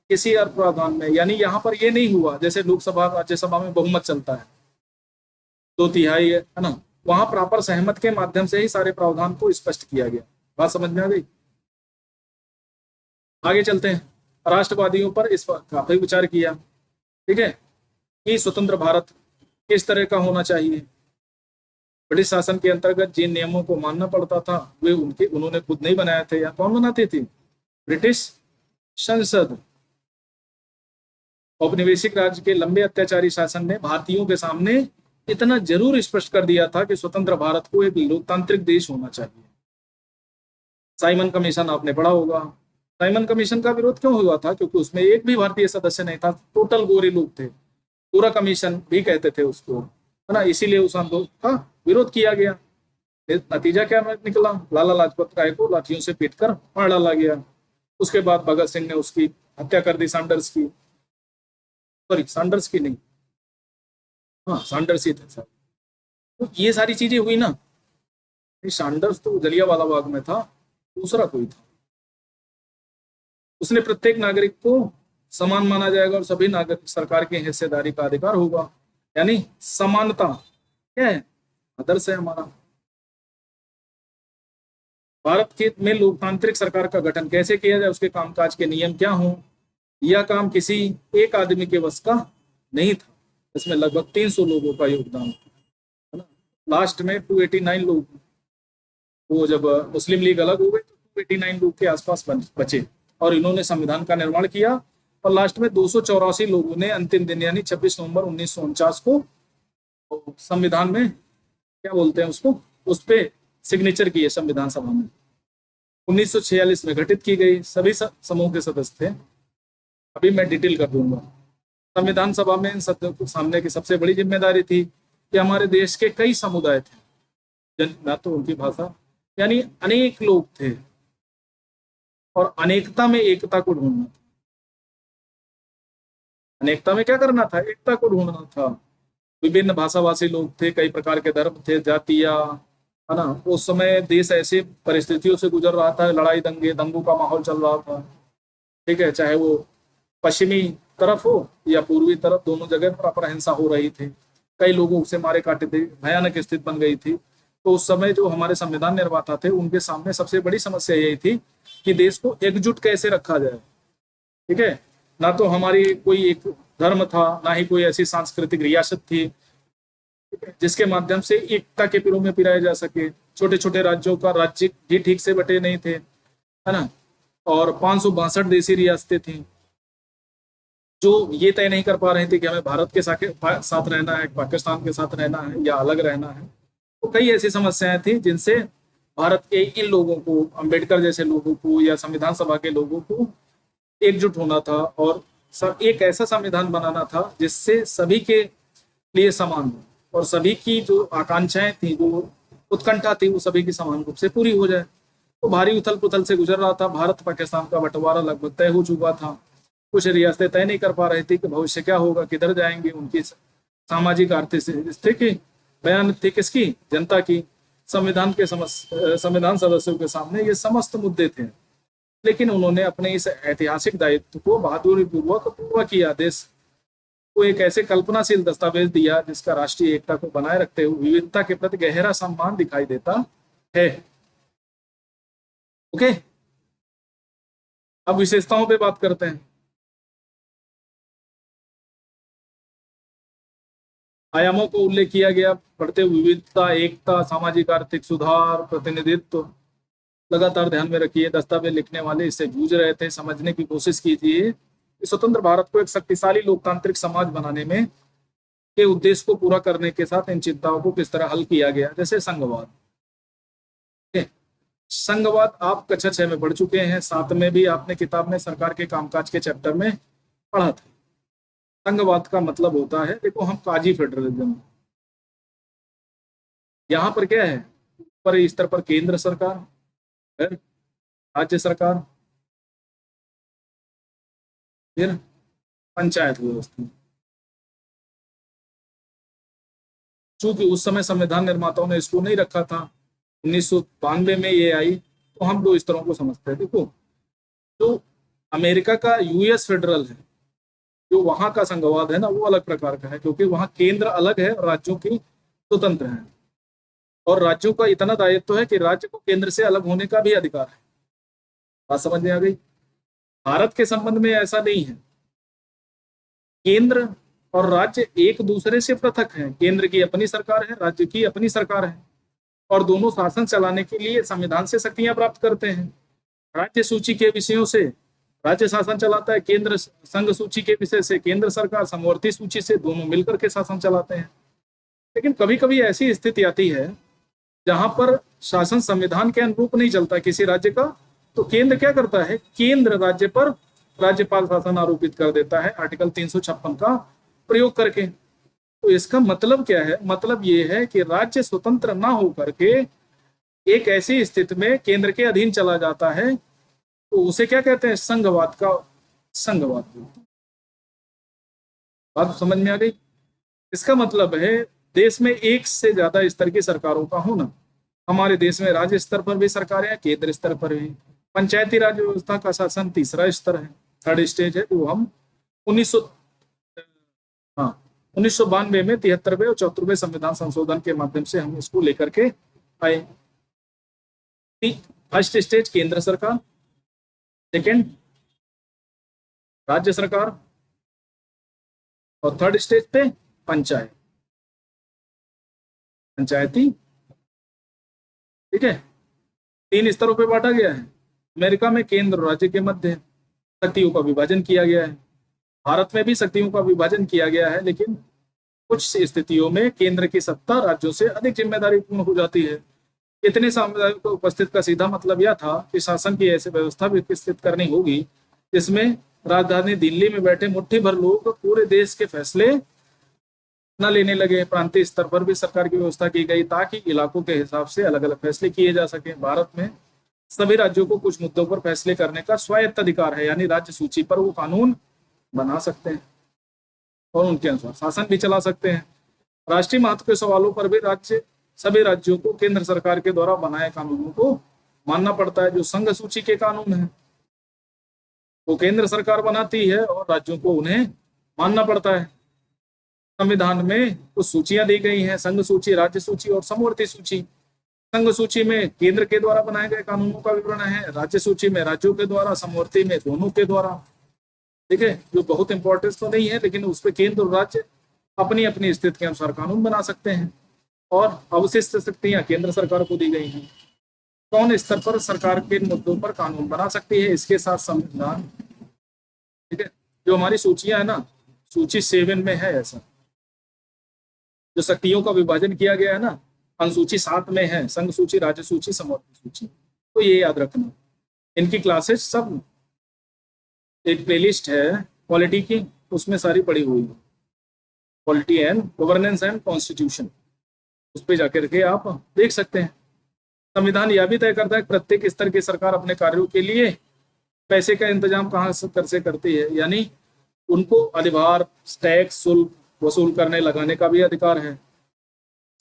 Speaker 1: किसी और प्रावधान में यानी यहाँ पर ये नहीं हुआ जैसे लोकसभा राज्यसभा में बहुमत चलता है 2/3 है ना, वहां प्रॉपर सहमत के माध्यम से ही सारे प्रावधान को स्पष्ट किया गया। बात समझ में आ गई। आगे चलते हैं, राष्ट्रवादियों पर इस पर काफी विचार किया, ठीक है, कि स्वतंत्र भारत किस तरह का होना चाहिए। ब्रिटिश शासन के अंतर्गत जिन नियमों को मानना पड़ता था वे उन्होंने खुद नहीं बनाए थे, या कौन बनाते थे, ब्रिटिश संसद। औपनिवेशिक राज्य के लंबे अत्याचारी शासन ने भारतीयों के सामने इतना जरूर स्पष्ट कर दिया था कि स्वतंत्र भारत को एक लोकतांत्रिक देश होना चाहिए। साइमन कमीशन आपने पढ़ा होगा। साइमन कमीशन का विरोध क्यों हुआ था, क्योंकि उसमें एक भी भारतीय सदस्य नहीं था, टोटल गोरे लोग थे, पूरा कमीशन भी कहते थे उसको, है ना, इसीलिए उस आंदोलन का विरोध किया गया। नतीजा क्या निकला, लाला लाजपत राय को लाठियों से पीटकर मार डाला गया। उसके बाद भगत सिंह ने उसकी हत्या कर दी, सैंडर्स की नहीं, हाँ सैंडर्स ही थे सर। तो ये सारी चीजें हुई ना, सैंडर्स तो जलियांवाला बाग में था, दूसरा कोई था। उसने प्रत्येक नागरिक को समान माना जाएगा और सभी नागरिक सरकार की हिस्सेदारी का अधिकार होगा, यानी समानता क्या है, आदर्श है हमारा। भारत के में लोकतांत्रिक सरकार का गठन कैसे किया जाए, उसके कामकाज के नियम क्या हों, यह काम किसी एक आदमी के वश का नहीं था। इसमें लगभग 300 लोगों का योगदान है ना। लास्ट में 289 लोग, वो जब मुस्लिम लीग अलग हो गई तो 289 लोग के आसपास बचे, और इन्होंने संविधान का निर्माण किया। और लास्ट में 284 लोगों ने अंतिम दिन यानी 26 नवंबर 1949 को संविधान में क्या बोलते हैं उसको, उस पे सिग्नेचर किए संविधान सभा में। 1946 में गठित की गई, सभी समूह के सदस्य थे। अभी मैं डिटेल कर दूंगा। संविधान सभा में इन सदस्यों को सामने की सबसे बड़ी जिम्मेदारी थी कि हमारे देश के कई समुदाय थे, ना तो उनकी भाषा, यानी अनेक लोग थे, और अनेकता में एकता को ढूंढना था। अनेकता में क्या करना था, एकता को ढूंढना था। विभिन्न भाषाभाषी लोग थे, कई प्रकार के धर्म थे, जातियां, है ना। उस समय देश ऐसी परिस्थितियों से गुजर रहा था, लड़ाई दंगों का माहौल चल रहा था, ठीक है, चाहे वो पश्चिमी तरफ हो या पूर्वी तरफ, दोनों जगह पर हिंसा हो रही थी, कई लोगों से मारे काटे थे, भयानक स्थिति बन गई थी। तो उस समय जो हमारे संविधान निर्माता थे उनके सामने सबसे बड़ी समस्या यही थी कि देश को एकजुट कैसे रखा जाए, ठीक है। ना तो हमारी कोई एक धर्म था, ना ही कोई ऐसी सांस्कृतिक रियासत थी जिसके माध्यम से एकता के पिरों में पिराए जा सके। छोटे छोटे राज्यों का राज्य भी ठीक से बटे नहीं थे, है ना, और 562 देशी रियासतें थी। जो ये तय नहीं कर पा रहे थे कि हमें भारत के साथ रहना है, पाकिस्तान के साथ रहना है या अलग रहना है। तो कई ऐसी समस्याएं थी जिनसे भारत के इन लोगों को, अंबेडकर जैसे लोगों को या संविधान सभा के लोगों को एकजुट होना था और सब एक ऐसा संविधान बनाना था जिससे सभी के लिए समान हो और सभी की जो आकांक्षाएं थी, जो उत्कंठा थी, वो सभी की समान रूप से पूरी हो जाए। तो भारी उथल पुथल से गुजर रहा था। भारत पाकिस्तान का बंटवारा लगभग तय हो चुका था। कुछ रियासतें तय नहीं कर पा रही थी कि भविष्य क्या होगा, किधर जाएंगे। उनकी सामाजिक आर्थिक स्थिति बयान थी किसकी? जनता की। संविधान सदस्यों के सामने ये समस्त मुद्दे थे, लेकिन उन्होंने अपने इस ऐतिहासिक दायित्व को बहादुरी पूर्वक पूरा किया। देश को एक ऐसे कल्पनाशील दस्तावेज दिया जिसका राष्ट्रीय एकता को बनाए रखते हुए विविधता के प्रति गहरा सम्मान दिखाई देता है। ओके, अब विशेषताओं पे बात करते हैं। आयामों को उल्लेख किया गया, पढ़ते हुए विविधता, एकता, सामाजिक आर्थिक सुधार, प्रतिनिधित्व लगातार ध्यान में रखिए। दस्तावेज लिखने वाले इससे जूझ रहे थे, समझने की कोशिश कीजिए कि स्वतंत्र भारत को एक शक्तिशाली लोकतांत्रिक समाज बनाने में के उद्देश्य को पूरा करने के साथ इन चिंताओं को किस तरह हल किया गया। जैसे संघवाद, संघवाद आप कक्षा 6 में पढ़ चुके हैं, 7 में भी आपने किताब में सरकार के कामकाज के चैप्टर में पढ़ा था। संघवाद का मतलब होता है, देखो हम काजी फेडरलिज्म, यहाँ पर क्या है, ऊपर स्तर पर केंद्र सरकार, फिर राज्य सरकार, फिर पंचायत व्यवस्था। चूंकि उस समय संविधान निर्माताओं ने इसको नहीं रखा था, 1992 में ये आई, तो हम दो स्तरों को समझते हैं। देखो, जो अमेरिका का यूएस फेडरल है, जो वहां का संघवाद है ना, वो अलग प्रकार का है, क्योंकि वहां केंद्र अलग है और राज्यों की स्वतंत्र है। और राज्यों का इतना दायित्व है कि राज्य को केंद्र से अलग होने का भी अधिकार है। बात समझ में आ गई? भारत के संबंध में ऐसा नहीं है। केंद्र और राज्य एक दूसरे से पृथक हैं। केंद्र की अपनी सरकार है, राज्य की अपनी सरकार है, और दोनों शासन चलाने के लिए संविधान से शक्तियां प्राप्त करते हैं। राज्य सूची के विषयों से राज्य शासन चलाता है, केंद्र संघ सूची के विषय से केंद्र सरकार, समवर्ती सूची से दोनों मिलकर के शासन चलाते हैं। लेकिन कभी कभी ऐसी स्थिति आती है जहां पर शासन संविधान के अनुरूप नहीं चलता किसी राज्य का, तो केंद्र क्या करता है, केंद्र राज्य पर राज्यपाल शासन आरोपित कर देता है आर्टिकल 356 का प्रयोग करके। तो इसका मतलब क्या है? मतलब ये है कि राज्य स्वतंत्र ना होकर के एक ऐसी स्थिति में केंद्र के अधीन चला जाता है, तो उसे क्या कहते हैं? संघवाद का संघवाद। बात समझ में आ गई? इसका मतलब है देश में एक से ज्यादा स्तर की सरकारों का होना। हमारे देश में राज्य स्तर पर भी सरकारें हैं, केंद्र स्तर पर भी। पंचायती राज व्यवस्था का शासन तीसरा स्तर है, थर्ड स्टेज है, जो हम 1900 हाँ 1992 में 73वें और 74वें संविधान संशोधन के माध्यम से हम इसको लेकर के आए। फर्स्ट स्टेज केंद्र सरकार, सेकेंड राज्य सरकार, और थर्ड स्टेज पे पंचायती। ठीक है, 3 स्तरों पे बांटा गया है। अमेरिका में केंद्र और राज्य के मध्य शक्तियों का विभाजन किया गया है। भारत में भी शक्तियों का विभाजन किया गया है, लेकिन कुछ स्थितियों में केंद्र की सत्ता राज्यों से अधिक जिम्मेदारी पूर्ण हो जाती है। इतने सामुदायिक को उपस्थित का सीधा मतलब यह था कि शासन की ऐसी व्यवस्था विकसित करनी होगी जिसमें राजधानी दिल्ली में बैठे मुट्ठी भर लोग पूरे देश के फैसले न लेने लगे। प्रांतीय स्तर पर भी सरकार की व्यवस्था की गई ताकि इलाकों के हिसाब से अलग अलग फैसले किए जा सके। भारत में सभी राज्यों को कुछ मुद्दों पर फैसले करने का स्वायत्त अधिकार है, यानी राज्य सूची पर वो कानून बना सकते हैं और उनके अनुसार शासन भी चला सकते हैं। राष्ट्रीय महत्व के सवालों पर भी सभी राज्यों को केंद्र सरकार के द्वारा बनाए कानूनों को मानना पड़ता है। जो संघ सूची के कानून है वो केंद्र सरकार बनाती है और राज्यों को उन्हें मानना पड़ता है। संविधान में कुछ सूचियां दी गई हैं, संघ सूची, राज्य सूची और समवर्ती सूची। संघ सूची में केंद्र के द्वारा बनाए गए कानूनों का विवरण है, राज्य सूची में राज्यों के द्वारा, समवर्ती में दोनों के द्वारा। ठीक है, जो बहुत इंपॉर्टेंस तो नहीं है, लेकिन उस पर केंद्र और राज्य अपनी अपनी स्थिति के अनुसार कानून बना सकते हैं और अवशिष्ट शक्तियां केंद्र सरकार को दी गई हैं। कौन स्तर पर सरकार के मुद्दों पर कानून बना सकती है, इसके साथ संविधान, ठीक है, जो हमारी सूचियां है ना, सूची 7 में है ऐसा, जो शक्तियों का विभाजन किया गया है ना, अनुसूची 7 में है, संघ सूची, राज्य सूची, समवर्ती सूची। तो ये याद रखना। इनकी क्लासेस सब, एक प्लेलिस्ट है पॉलिटी की, उसमें सारी पड़ी हुई है, polity and governance and constitution, उस पर जाकर के आप देख सकते हैं। संविधान यह भी तय करता है कि प्रत्येक स्तर की सरकार अपने कार्यों के लिए पैसे का इंतजाम कहाँ से करती है, यानी उनको अधिभार, टैक्स, शुल्क वसूल करने लगाने का भी अधिकार है।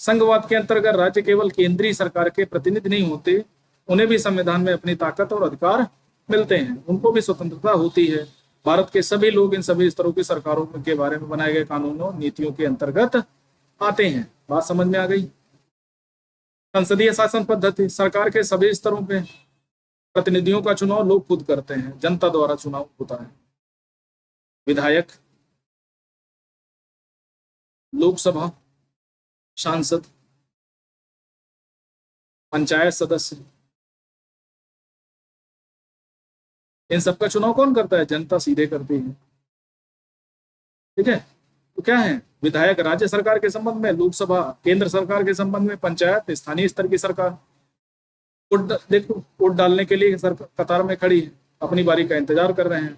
Speaker 1: संघवाद के अंतर्गत राज्य केवल केंद्रीय सरकार के प्रतिनिधि नहीं होते, उन्हें भी संविधान में अपनी ताकत और अधिकार मिलते हैं, उनको भी स्वतंत्रता होती है। भारत के सभी लोग इन सभी स्तरों की सरकारों के बारे में बनाए गए कानूनों, नीतियों के अंतर्गत आते हैं। बात समझ में आ गई? संसदीय शासन पद्धति, सरकार के सभी स्तरों पे प्रतिनिधियों का चुनाव लोग खुद करते हैं, जनता द्वारा चुनाव होता है। विधायक, लोकसभा, सांसद, पंचायत सदस्य, इन सबका चुनाव कौन करता है? जनता सीधे करती है। ठीक है, तो क्या है? विधायक राज्य सरकार के संबंध में, लोकसभा केंद्र सरकार के संबंध में, पंचायत स्थानीय स्तर की सरकार। वोट देखो, वोट डालने के लिए कतार में खड़ी है, अपनी बारी का इंतजार कर रहे हैं।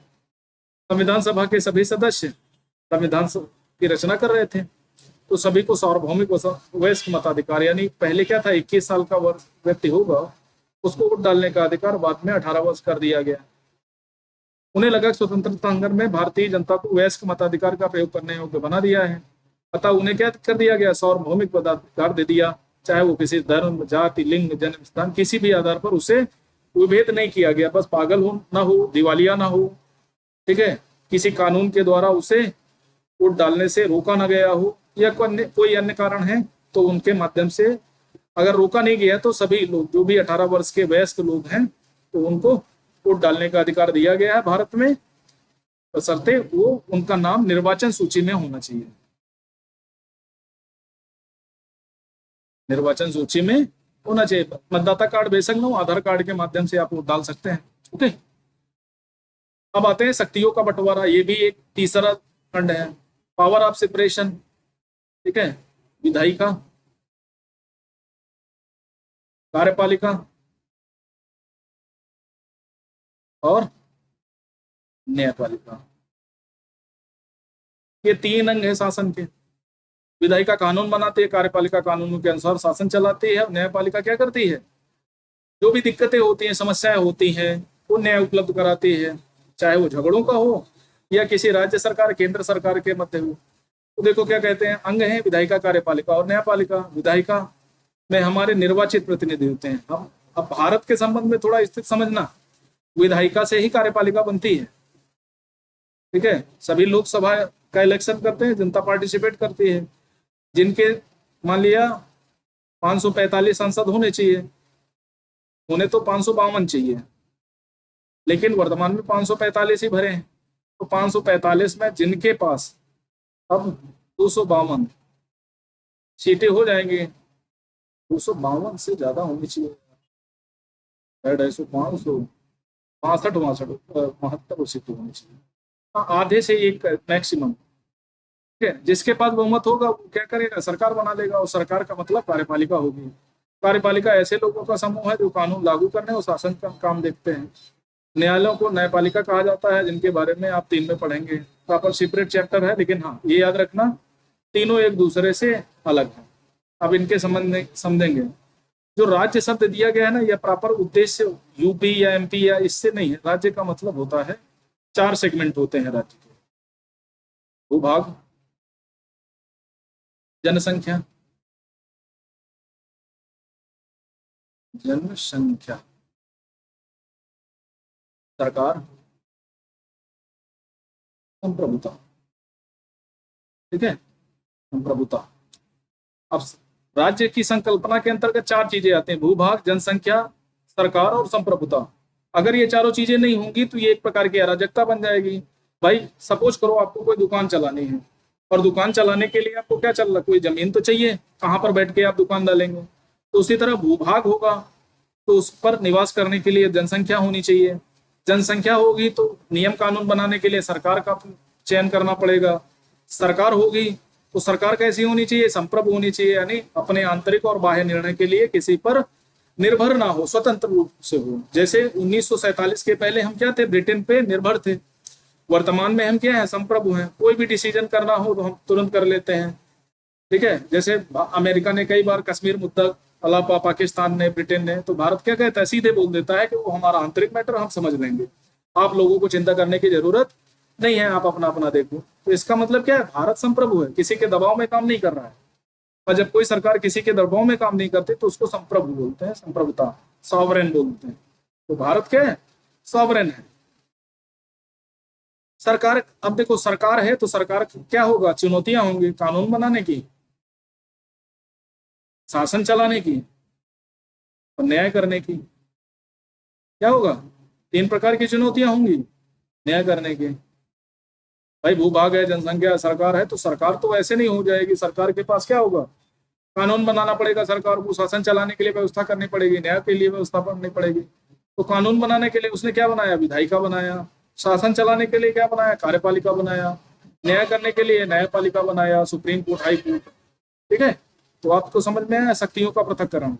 Speaker 1: संविधान सभा के सभी सदस्य संविधान की रचना कर रहे थे, तो सभी को सार्वभौमिक वयस्क मताधिकार, यानी पहले क्या था, 21 साल का व्यक्ति होगा उसको वोट डालने का अधिकार, बाद में 18 वर्ष कर दिया गया। उन्हें लगा स्वतंत्रता संग्राम में भारतीय जनता को वयस्क मताधिकार का प्रयोग करने योग्य बना दिया है, अतः उन्हें क्या कर दिया गया? सार्वभौमिक मताधिकार दे दिया, चाहे वो किसी धर्म, जाति, लिंग, जन्म स्थान, किसी भी आधार पर उसे विभेद नहीं किया गया। बस पागल हो ना हो, दिवालिया ना हो, ठीक है, किसी कानून के द्वारा उसे वोट डालने से रोका ना गया हो, या कोई अन्य कारण है तो उनके माध्यम से अगर रोका नहीं गया तो सभी लोग जो भी 18 वर्ष के वयस्क लोग हैं तो उनको वोट डालने का अधिकार दिया गया है भारत में, बशर्ते वो उनका नाम निर्वाचन सूची में होना चाहिए। निर्वाचन सूची में होना चाहिए। मतदाता कार्ड बेशक न हो, आधार कार्ड के माध्यम से आप वोट डाल सकते हैं। ओके, अब आते हैं शक्तियों का बंटवारा, ये भी एक तीसरा खंड है, पावर ऑफ सेपरेशन। ठीक है, विधायिका, कार्यपालिका और न्यायपालिका, ये 3 अंग है शासन के। विधायिका कानून बनाती है, कार्यपालिका कानूनों के अनुसार शासन चलाती है, और न्यायपालिका क्या करती है? जो भी दिक्कतें होती हैं, समस्याएं होती हैं, वो न्याय उपलब्ध कराती है, चाहे वो झगड़ों का हो या किसी राज्य सरकार, केंद्र सरकार के मध्य हो। तो देखो क्या कहते हैं, अंग है विधायिका, कार्यपालिका और न्यायपालिका। विधायिका में हमारे निर्वाचित प्रतिनिधि होते हैं। हम अब भारत के संबंध में थोड़ा स्थिति समझना, विधायिका से ही कार्यपालिका बनती है। ठीक है, सभी लोकसभा का इलेक्शन करते हैं, जनता पार्टिसिपेट करती है, जिनके मान लिया 545 सांसद होने चाहिए, होने तो 552 चाहिए, लेकिन वर्तमान में 545 ही भरे हैं। तो 545 में जिनके पास अब 252 सीटें हो जाएंगी, 252 से ज्यादा होनी चाहिए, 250, 500, 62, 62, 72 सीटें होनी चाहिए, आधे से एक मैक्सिमम। ठीक है, जिसके पास बहुमत होगा वो क्या करेगा? सरकार बना लेगा, और सरकार का मतलब कार्यपालिका होगी। कार्यपालिका ऐसे लोगों का समूह है जो कानून लागू करने और शासन का काम देखते हैं। न्यायालयों को न्यायपालिका कहा जाता है, जिनके बारे में आप 3 में पढ़ेंगे, प्रॉपर सेपरेट चैप्टर है, लेकिन हाँ ये याद रखना तीनों एक दूसरे से अलग है। अब इनके संबंध में समझेंगे। जो राज्य शब्द दिया गया है ना, यह प्रॉपर उद्देश्य यूपी या एमपी या इससे नहीं है। राज्य का मतलब होता है 4 सेगमेंट होते हैं राज्य के: भूभाग, जनसंख्या, सरकार, संप्रभुता। ठीक है, संप्रभुता। अब राज्य की संकल्पना के अंतर्गत 4 चीजें आती हैं: भूभाग, जनसंख्या, सरकार और संप्रभुता। अगर ये चारों चीजें नहीं होंगी तो ये एक प्रकार की अराजकता बन जाएगी। भाई सपोज करो आपको कोई दुकान चलानी है, और दुकान चलाने के लिए आपको क्या चल रहा, कोई जमीन तो चाहिए, कहाँ पर बैठ के आप दुकान डालेंगे। तो उसी तरह भूभाग होगा तो उस पर निवास करने के लिए जनसंख्या होनी चाहिए, जनसंख्या होगी तो नियम कानून बनाने के लिए सरकार का चयन करना पड़ेगा। सरकार होगी तो सरकार कैसी होनी चाहिए, संप्रभु होनी चाहिए, यानी अपने आंतरिक और बाह्य निर्णय के लिए किसी पर निर्भर ना हो, स्वतंत्र रूप से हो। जैसे 1947 के पहले हम क्या थे, ब्रिटेन पे निर्भर थे। वर्तमान में हम क्या है, संप्रभु हैं। कोई भी डिसीजन करना हो तो हम तुरंत कर लेते हैं, ठीक है। जैसे अमेरिका ने कई बार कश्मीर मुद्दा अलापा, पाकिस्तान ने, ब्रिटेन ने, तो भारत क्या कहता है, सीधे बोल देता है कि वो हमारा आंतरिक मैटर हम समझ लेंगे, आप लोगों को चिंता करने की जरूरत नहीं है, आप अपना अपना देखो। तो इसका मतलब क्या है, भारत संप्रभु है, किसी के दबाव में काम नहीं कर रहा है। और जब कोई सरकार किसी के दबाव में काम नहीं करती तो उसको संप्रभु बोलते हैं, संप्रभुता, सॉवरेन बोलते हैं। तो भारत क्या है, सॉवरेन है। सरकार, अब देखो सरकार है तो सरकार क्या होगा, चुनौतियां होंगी, कानून बनाने की, शासन चलाने की और न्याय करने की। क्या होगा, 3 प्रकार की चुनौतियां होंगी न्याय करने की। भाई भूभाग है, जनसंख्या, सरकार है, तो सरकार तो ऐसे नहीं हो जाएगी। सरकार के पास क्या होगा, कानून बनाना पड़ेगा, सरकार को शासन चलाने के लिए व्यवस्था करनी पड़ेगी, न्याय के लिए व्यवस्था करनी पड़ेगी। तो कानून बनाने के लिए उसने क्या बनाया, विधायिका बनाया। शासन चलाने के लिए क्या बनाया, कार्यपालिका बनाया। न्याय करने के लिए न्यायपालिका बनाया, सुप्रीम कोर्ट, हाई कोर्ट, ठीक है। तो आपको समझ में आया, शक्तियों का पृथक्करण।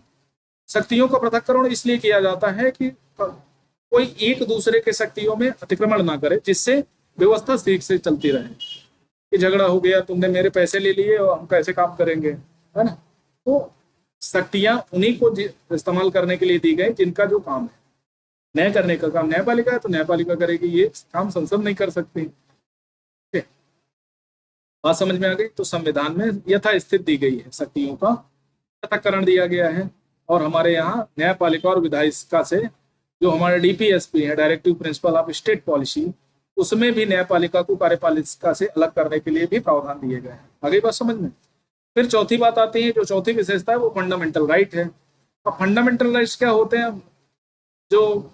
Speaker 1: शक्तियों का पृथक्करण इसलिए किया जाता है कि कोई एक दूसरे के शक्तियों में अतिक्रमण ना करे, जिससे व्यवस्था ठीक से चलती रहे। कि झगड़ा हो गया, तुमने मेरे पैसे ले लिए और हम कैसे काम करेंगे, है ना। तो शक्तियां उन्हीं को इस्तेमाल करने के लिए दी गई जिनका जो काम है। न्याय करने का काम न्यायपालिका है तो न्यायपालिका करेगी, ये काम संसद नहीं कर सकती। बात समझ में आ गई। तो संविधान में यथास्थित दी गई है, शक्तियों का पृथक्करण दिया गया है। और हमारे यहाँ न्यायपालिका और विधायिका से जो हमारे डीपीएसपी है, directive principle of state policy, उसमें भी न्यायपालिका को कार्यपालिका से अलग करने के लिए भी प्रावधान दिए गए हैं। आगे बात समझ में। फिर चौथी बात आती है, जो चौथी विशेषता है वो फंडामेंटल राइट है। अब फंडामेंटल राइट्स क्या होते हैं, जो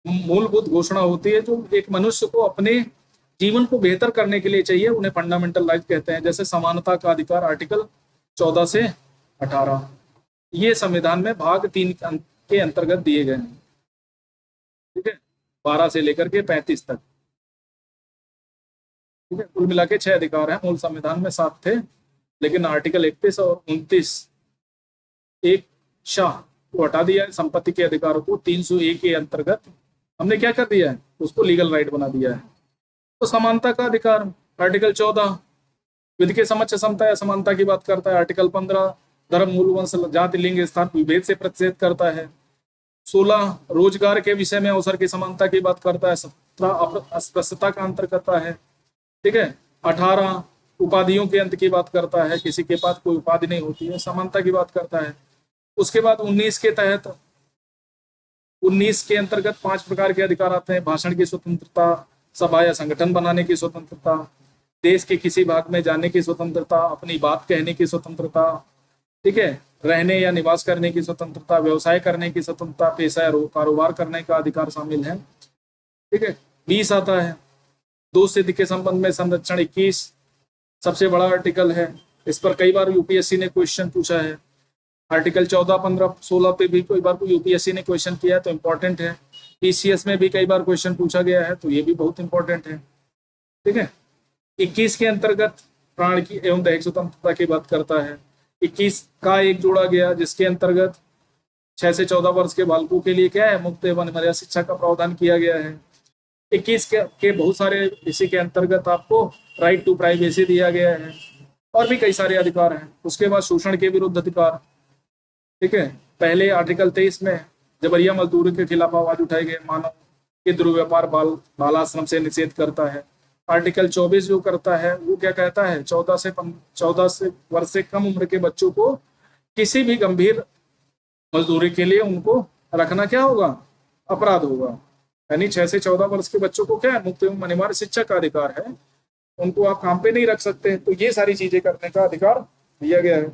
Speaker 1: मूलभूत घोषणा होती है, जो एक मनुष्य को अपने जीवन को बेहतर करने के लिए चाहिए, उन्हें फंडामेंटल राइट कहते हैं। जैसे समानता का अधिकार, आर्टिकल 14 से 18, ये संविधान में भाग 3 के अंतर्गत दिए गए हैं, ठीक है। 12 से लेकर के 35 तक, ठीक है। कुल मिला के 6 अधिकार हैं। मूल संविधान में 7 थे, लेकिन आर्टिकल 31 और 29 एक शाह को हटा दिया है। संपत्ति के अधिकार को 301 के अंतर्गत हमने क्या कर दिया है, उसको लीगल राइट बना दिया है। तो समानता का अधिकार, आर्टिकल 14 विधि के समक्ष समता या समानता की बात करता है। आर्टिकल 15 धर्म, मूल, वंश, जाति, लिंग, स्थान, विभेद से प्रतिषेध करता है। 16 रोजगार के विषय में अवसर की समानता की बात करता है। 17 अस्पृश्यता का अंतर करता है, ठीक है। 18 उपाधियों के अंत की बात करता है, किसी के पास कोई उपाधि नहीं होती है, समानता की बात करता है। उसके बाद 19 के तहत 19 के अंतर्गत 5 प्रकार के अधिकार आते हैं। भाषण की स्वतंत्रता, सभा या संगठन बनाने की स्वतंत्रता, देश के किसी भाग में जाने की स्वतंत्रता, अपनी बात कहने की स्वतंत्रता, ठीक है, रहने या निवास करने की स्वतंत्रता, व्यवसाय करने की स्वतंत्रता, पेशा या कारोबार करने का अधिकार शामिल है, ठीक है। 20 आता है दोष सिद्धि के संबंध में संरक्षण। 21 सबसे बड़ा आर्टिकल है, इस पर कई बार यूपीएससी ने क्वेश्चन पूछा है। आर्टिकल 14, 15, 16 पे भी कई बार यूपीएससी ने क्वेश्चन किया है, तो इंपॉर्टेंट है। पीसीएस में भी कई बार क्वेश्चन पूछा गया है, तो ये भी बहुत इंपॉर्टेंट है, ठीक है। 21 के अंतर्गत प्राण की एवं दैहिक स्वतंत्रता की बात करता है। 21 का एक जोड़ा गया, जिसके अंतर्गत 6 से 14 वर्ष के बालकों के लिए क्या है, मुक्त एवं अनिवार्य शिक्षा का प्रावधान किया गया है। 21 के बहुत सारे, इसी के अंतर्गत आपको राइट टू प्राइवेसी दिया गया है, और भी कई सारे अधिकार हैं। उसके बाद शोषण के विरुद्ध अधिकार, ठीक है। पहले आर्टिकल 23 में जबरिया मजदूरी के खिलाफ आवाज उठाई गई, मानव के दुर्व्यापार, बालाश्रम से निषेध करता है। आर्टिकल 24 जो करता है वो क्या कहता है, 14 से वर्ष से कम उम्र के बच्चों को किसी भी गंभीर मजदूरी के लिए उनको रखना क्या होगा, अपराध होगा। यानी 6 से 14 वर्ष के बच्चों को क्या है, मुक्त एवं अनिवार्य शिक्षा का अधिकार है, उनको आप काम पे नहीं रख सकते। तो ये सारी चीजें करने का अधिकार दिया गया है।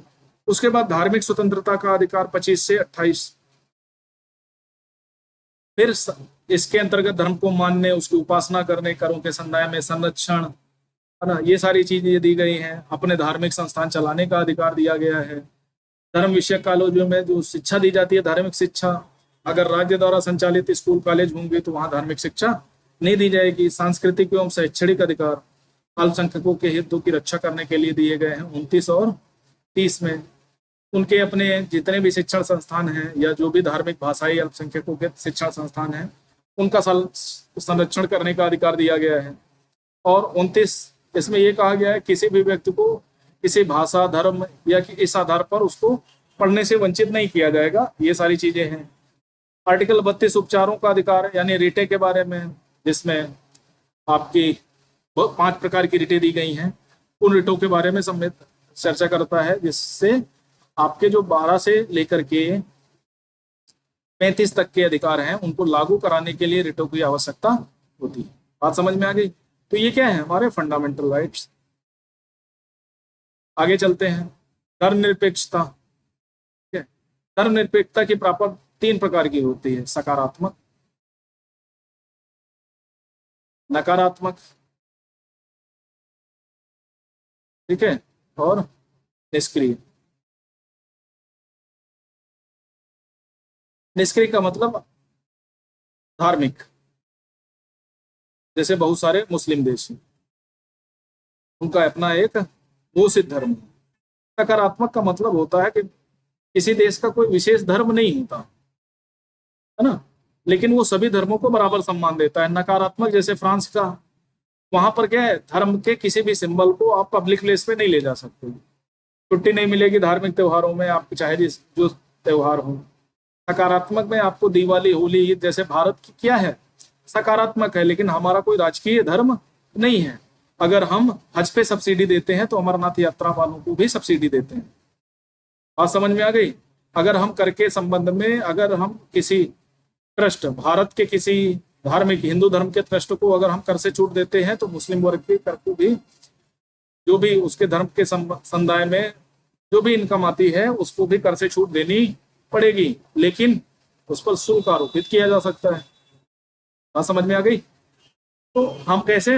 Speaker 1: उसके बाद धार्मिक स्वतंत्रता का अधिकार 25 से 28। फिर इसके अंतर्गत धर्म को मानने, उसकी उपासना करने, करों के संदाय में संरक्षण, है ना, ये सारी चीजें दी गई हैं। अपने धार्मिक संस्थान चलाने का अधिकार दिया गया है। धर्म विषयक कॉलेजों में जो शिक्षा दी जाती है, धार्मिक शिक्षा, अगर राज्य द्वारा संचालित स्कूल कॉलेज होंगे तो वहां धार्मिक शिक्षा नहीं दी जाएगी। सांस्कृतिक एवं शैक्षणिक अधिकार, अल्पसंख्यकों के हितों की रक्षा करने के लिए दिए गए हैं 29 और 30 में। उनके अपने जितने भी शिक्षण संस्थान हैं या जो भी धार्मिक भाषाई अल्पसंख्यकों के शिक्षण संस्थान हैं उनका संरक्षण करने का अधिकार दिया गया है। और 29 इसमें ये कहा गया है किसी भी व्यक्ति को किसी भाषा धर्म या इस आधार पर उसको पढ़ने से वंचित नहीं किया जाएगा। ये सारी चीजें हैं। आर्टिकल 32 उपचारों का अधिकार यानी रिटे के बारे में, जिसमें आपकी 5 प्रकार की रिटें दी गई हैं। उन रिटों के बारे में सम्मिलित चर्चा करता है, जिससे आपके जो 12 से लेकर के 35 तक के अधिकार हैं उनको लागू कराने के लिए रिटों की आवश्यकता होती है। बात समझ में आ गई? तो ये क्या है, हमारे फंडामेंटल राइट्स। आगे चलते हैं। धर्मनिरपेक्षता। ठीक है, धर्मनिरपेक्षता की प्राप्त 3 प्रकार की होती है, सकारात्मक, नकारात्मक, ठीक है, और निष्क्रिय। निष्क्रिय का मतलब धार्मिक, जैसे बहुत सारे मुस्लिम देश हैं, उनका अपना एक घोषित धर्म है। सकारात्मक का मतलब होता है कि किसी देश का कोई विशेष धर्म नहीं होता है ना, लेकिन वो सभी धर्मों को बराबर सम्मान देता है। नकारात्मक जैसे फ्रांस का, वहां पर क्या है, धर्म के किसी भी सिंबल को आप पब्लिक प्लेस पे नहीं ले जा सकते, छुट्टी नहीं मिलेगी धार्मिक त्योहारों में, आप चाहे जो त्योहार हो। सकारात्मक में आपको दिवाली होली ईद, जैसे भारत की क्या है, सकारात्मक है, लेकिन हमारा कोई राजकीय धर्म नहीं है। अगर हम हज पे सब्सिडी देते हैं तो अमरनाथ यात्रा वालों को भी सब्सिडी देते हैं। बात समझ में आ गई? अगर हम कर के संबंध में, अगर हम किसी ट्रस्ट, भारत के किसी धार्मिक हिंदू धर्म के ट्रस्ट को अगर हम कर से छूट देते हैं तो मुस्लिम वर्ग के कर को भी, जो भी उसके धर्म के समुदाय में जो भी इनकम आती है उसको भी कर से छूट देनी पड़ेगी, लेकिन उस पर शुल्क आरोपित किया जा सकता है। बात समझ में आ गई? तो हम कैसे,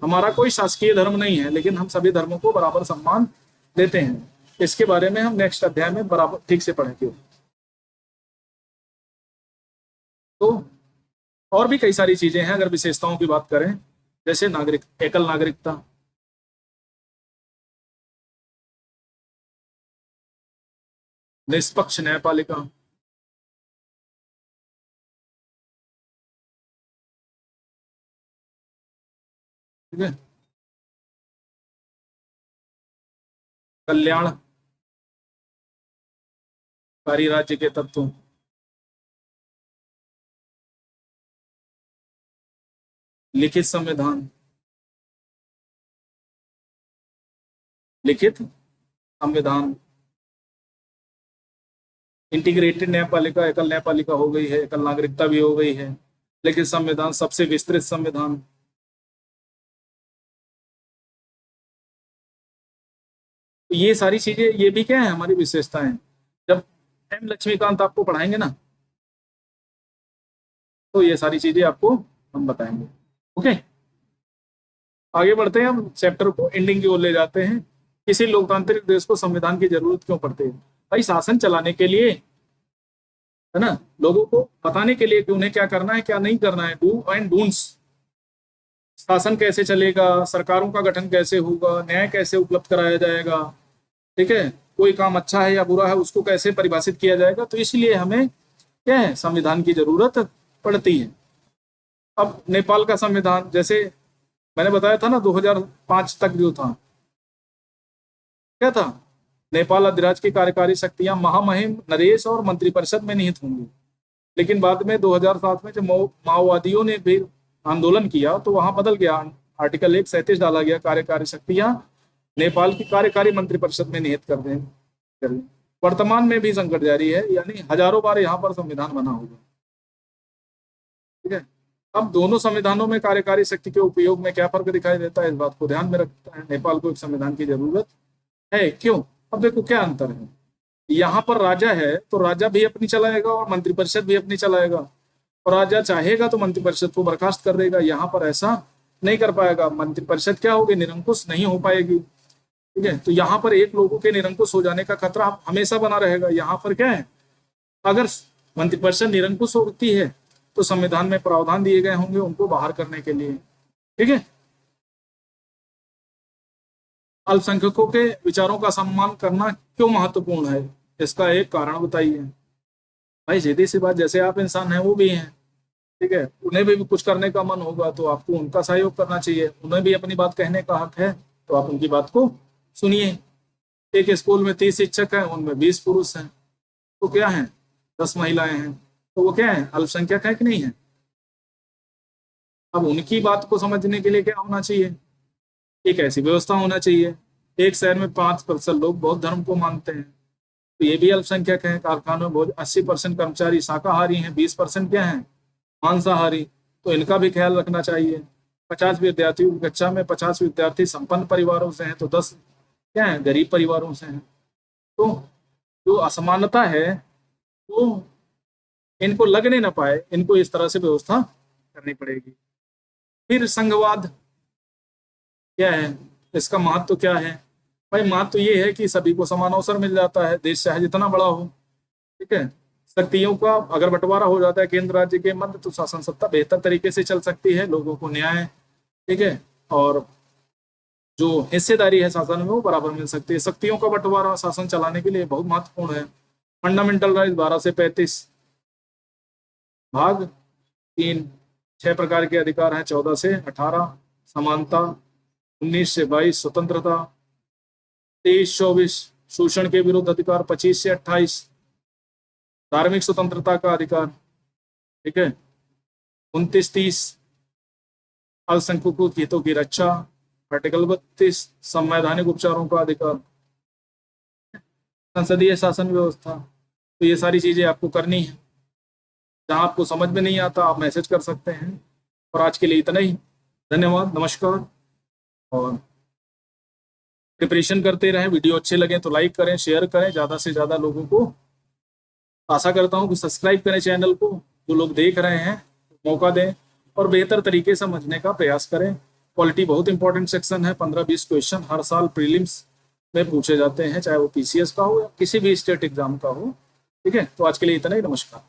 Speaker 1: हमारा कोई शासकीय धर्म नहीं है, लेकिन हम सभी धर्मों को बराबर सम्मान देते हैं। इसके बारे में हम नेक्स्ट अध्याय में बराबर ठीक से पढ़ेंगे। तो और भी कई सारी चीजें हैं अगर विशेषताओं की बात करें, जैसे नागरिक, एकल नागरिकता, निष्पक्ष न्यायपालिका, ठीक है, कल्याणकारी राज्य के तत्व, लिखित संविधान, लिखित संविधान, इंटीग्रेटेड न्यायपालिका, एकल न्यायपालिका हो गई है, एकल नागरिकता भी हो गई है, लिखित संविधान, सबसे विस्तृत संविधान। ये सारी चीजें, ये भी क्या है, हमारी विशेषताएं। जब एम लक्ष्मीकांत आपको पढ़ाएंगे ना तो ये सारी चीजें आपको हम बताएंगे। ओके, आगे बढ़ते हैं, हम चैप्टर को एंडिंग की ओर ले जाते हैं। किसी लोकतांत्रिक देश को संविधान की जरूरत क्यों पड़ती है? भाई शासन चलाने के लिए, है ना, लोगों को बताने के लिए कि उन्हें क्या करना है क्या नहीं करना है, डू एंड डूंट्स। शासन कैसे चलेगा, सरकारों का गठन कैसे होगा, न्याय कैसे उपलब्ध कराया जाएगा, ठीक है, कोई काम अच्छा है या बुरा है उसको कैसे परिभाषित किया जाएगा, तो इसलिए हमें क्या है, संविधान की जरूरत पड़ती है। अब नेपाल का संविधान, जैसे मैंने बताया था ना, 2005 तक जो था, क्या था, नेपाल अधिराज्य की कार्यकारी शक्तियां महामहिम नरेश और मंत्रिपरिषद में निहित होंगी। लेकिन बाद में 2007 में जब माओवादियों ने भी आंदोलन किया तो वहां बदल गया, आर्टिकल 137 डाला गया, कार्यकारी शक्तियां नेपाल की कार्यकारी मंत्रिपरिषद में निहित कर दें। वर्तमान में भी संकट जारी है, यानी हजारों बार यहाँ पर संविधान बना होगा। ठीक है, अब दोनों संविधानों में कार्यकारी शक्ति के उपयोग में क्या फर्क दिखाई देता है, इस बात को ध्यान में रखता है। नेपाल को एक संविधान की जरूरत है, क्यों? अब देखो क्या अंतर है, यहाँ पर राजा है तो राजा भी अपनी चलाएगा और मंत्रिपरिषद भी अपनी चलाएगा, और राजा चाहेगा तो मंत्रिपरिषद को बर्खास्त कर देगा। यहाँ पर ऐसा नहीं कर पाएगा, मंत्रिपरिषद क्या होगी, निरंकुश नहीं हो पाएगी। ठीक है, तो यहाँ पर एक लोगों के निरंकुश हो जाने का खतरा हमेशा बना रहेगा। यहाँ पर क्या है, अगर मंत्रिपरिषद निरंकुश होती है तो संविधान में प्रावधान दिए गए होंगे उनको बाहर करने के लिए। ठीक है, अल्पसंख्यकों के विचारों का सम्मान करना क्यों महत्वपूर्ण है, इसका एक कारण बताइए। भाई सीधी सी बात, जैसे आप इंसान हैं वो भी हैं, ठीक है, उन्हें भी कुछ करने का मन होगा तो आपको उनका सहयोग करना चाहिए, उन्हें भी अपनी बात कहने का हक है, तो आप उनकी बात को सुनिए। एक स्कूल में 30 शिक्षक हैं, उनमें 20 पुरुष हैं, तो क्या है 10 महिलाएं हैं, तो वो क्या है अल्पसंख्यक है कि नहीं है। अब उनकी बात को समझने के लिए क्या होना चाहिए, एक ऐसी व्यवस्था होना चाहिए। एक शहर में 5% लोग बौद्ध धर्म को मानते हैं, तो ये भी अल्पसंख्यक हैं। कारखानों में बहुत 80% कर्मचारी शाकाहारी हैं, 20% क्या हैं मांसाहारी, तो इनका भी ख्याल रखना चाहिए। 50 विद्यार्थियों की कक्षा में 50 विद्यार्थी संपन्न परिवारों से हैं, तो 10 क्या है गरीब परिवारों से हैं। तो जो असमानता है वो इनको लगने ना पाए, इनको इस तरह से व्यवस्था करनी पड़ेगी। फिर संघवाद क्या है, इसका महत्व क्या है। भाई महत्व ये है कि सभी को समान अवसर मिल जाता है, देश चाहे जितना बड़ा हो, ठीक है। शक्तियों का अगर बंटवारा हो जाता है केंद्र राज्य के मध्य, तो शासन सत्ता बेहतर तरीके से चल सकती है, लोगों को न्याय, ठीक है, और जो हिस्सेदारी है शासन में वो बराबर मिल सकती है। शक्तियों का बंटवारा शासन चलाने के लिए बहुत महत्वपूर्ण है। फंडामेंटल राइट 12 से 35, भाग 3 6 प्रकार के अधिकार हैं, 14 से 18 समानता, 19 से 22 स्वतंत्रता, 23-24 शोषण के विरुद्ध अधिकार, 25 से 28 धार्मिक स्वतंत्रता का अधिकार, ठीक है, 29-30 अल्पसंख्यकों के हितों की रक्षा, आर्टिकल 32 संवैधानिक उपचारों का अधिकार, संसदीय शासन व्यवस्था। तो ये सारी चीजें आपको करनी है। जहां आपको समझ में नहीं आता आप मैसेज कर सकते हैं। और आज के लिए इतना ही, धन्यवाद, नमस्कार। और प्रिपरेशन करते रहें, वीडियो अच्छे लगे तो लाइक करें, शेयर करें ज़्यादा से ज़्यादा लोगों को। आशा करता हूं कि सब्सक्राइब करें चैनल को, जो लोग देख रहे हैं मौका दें और बेहतर तरीके से समझने का प्रयास करें। क्वालिटी बहुत इंपॉर्टेंट सेक्शन है, 15-20 क्वेश्चन हर साल प्रीलिम्स में पूछे जाते हैं, चाहे वो पीसीएस का हो या किसी भी स्टेट एग्जाम का हो, ठीक है। तो आज के लिए इतना ही, नमस्कार।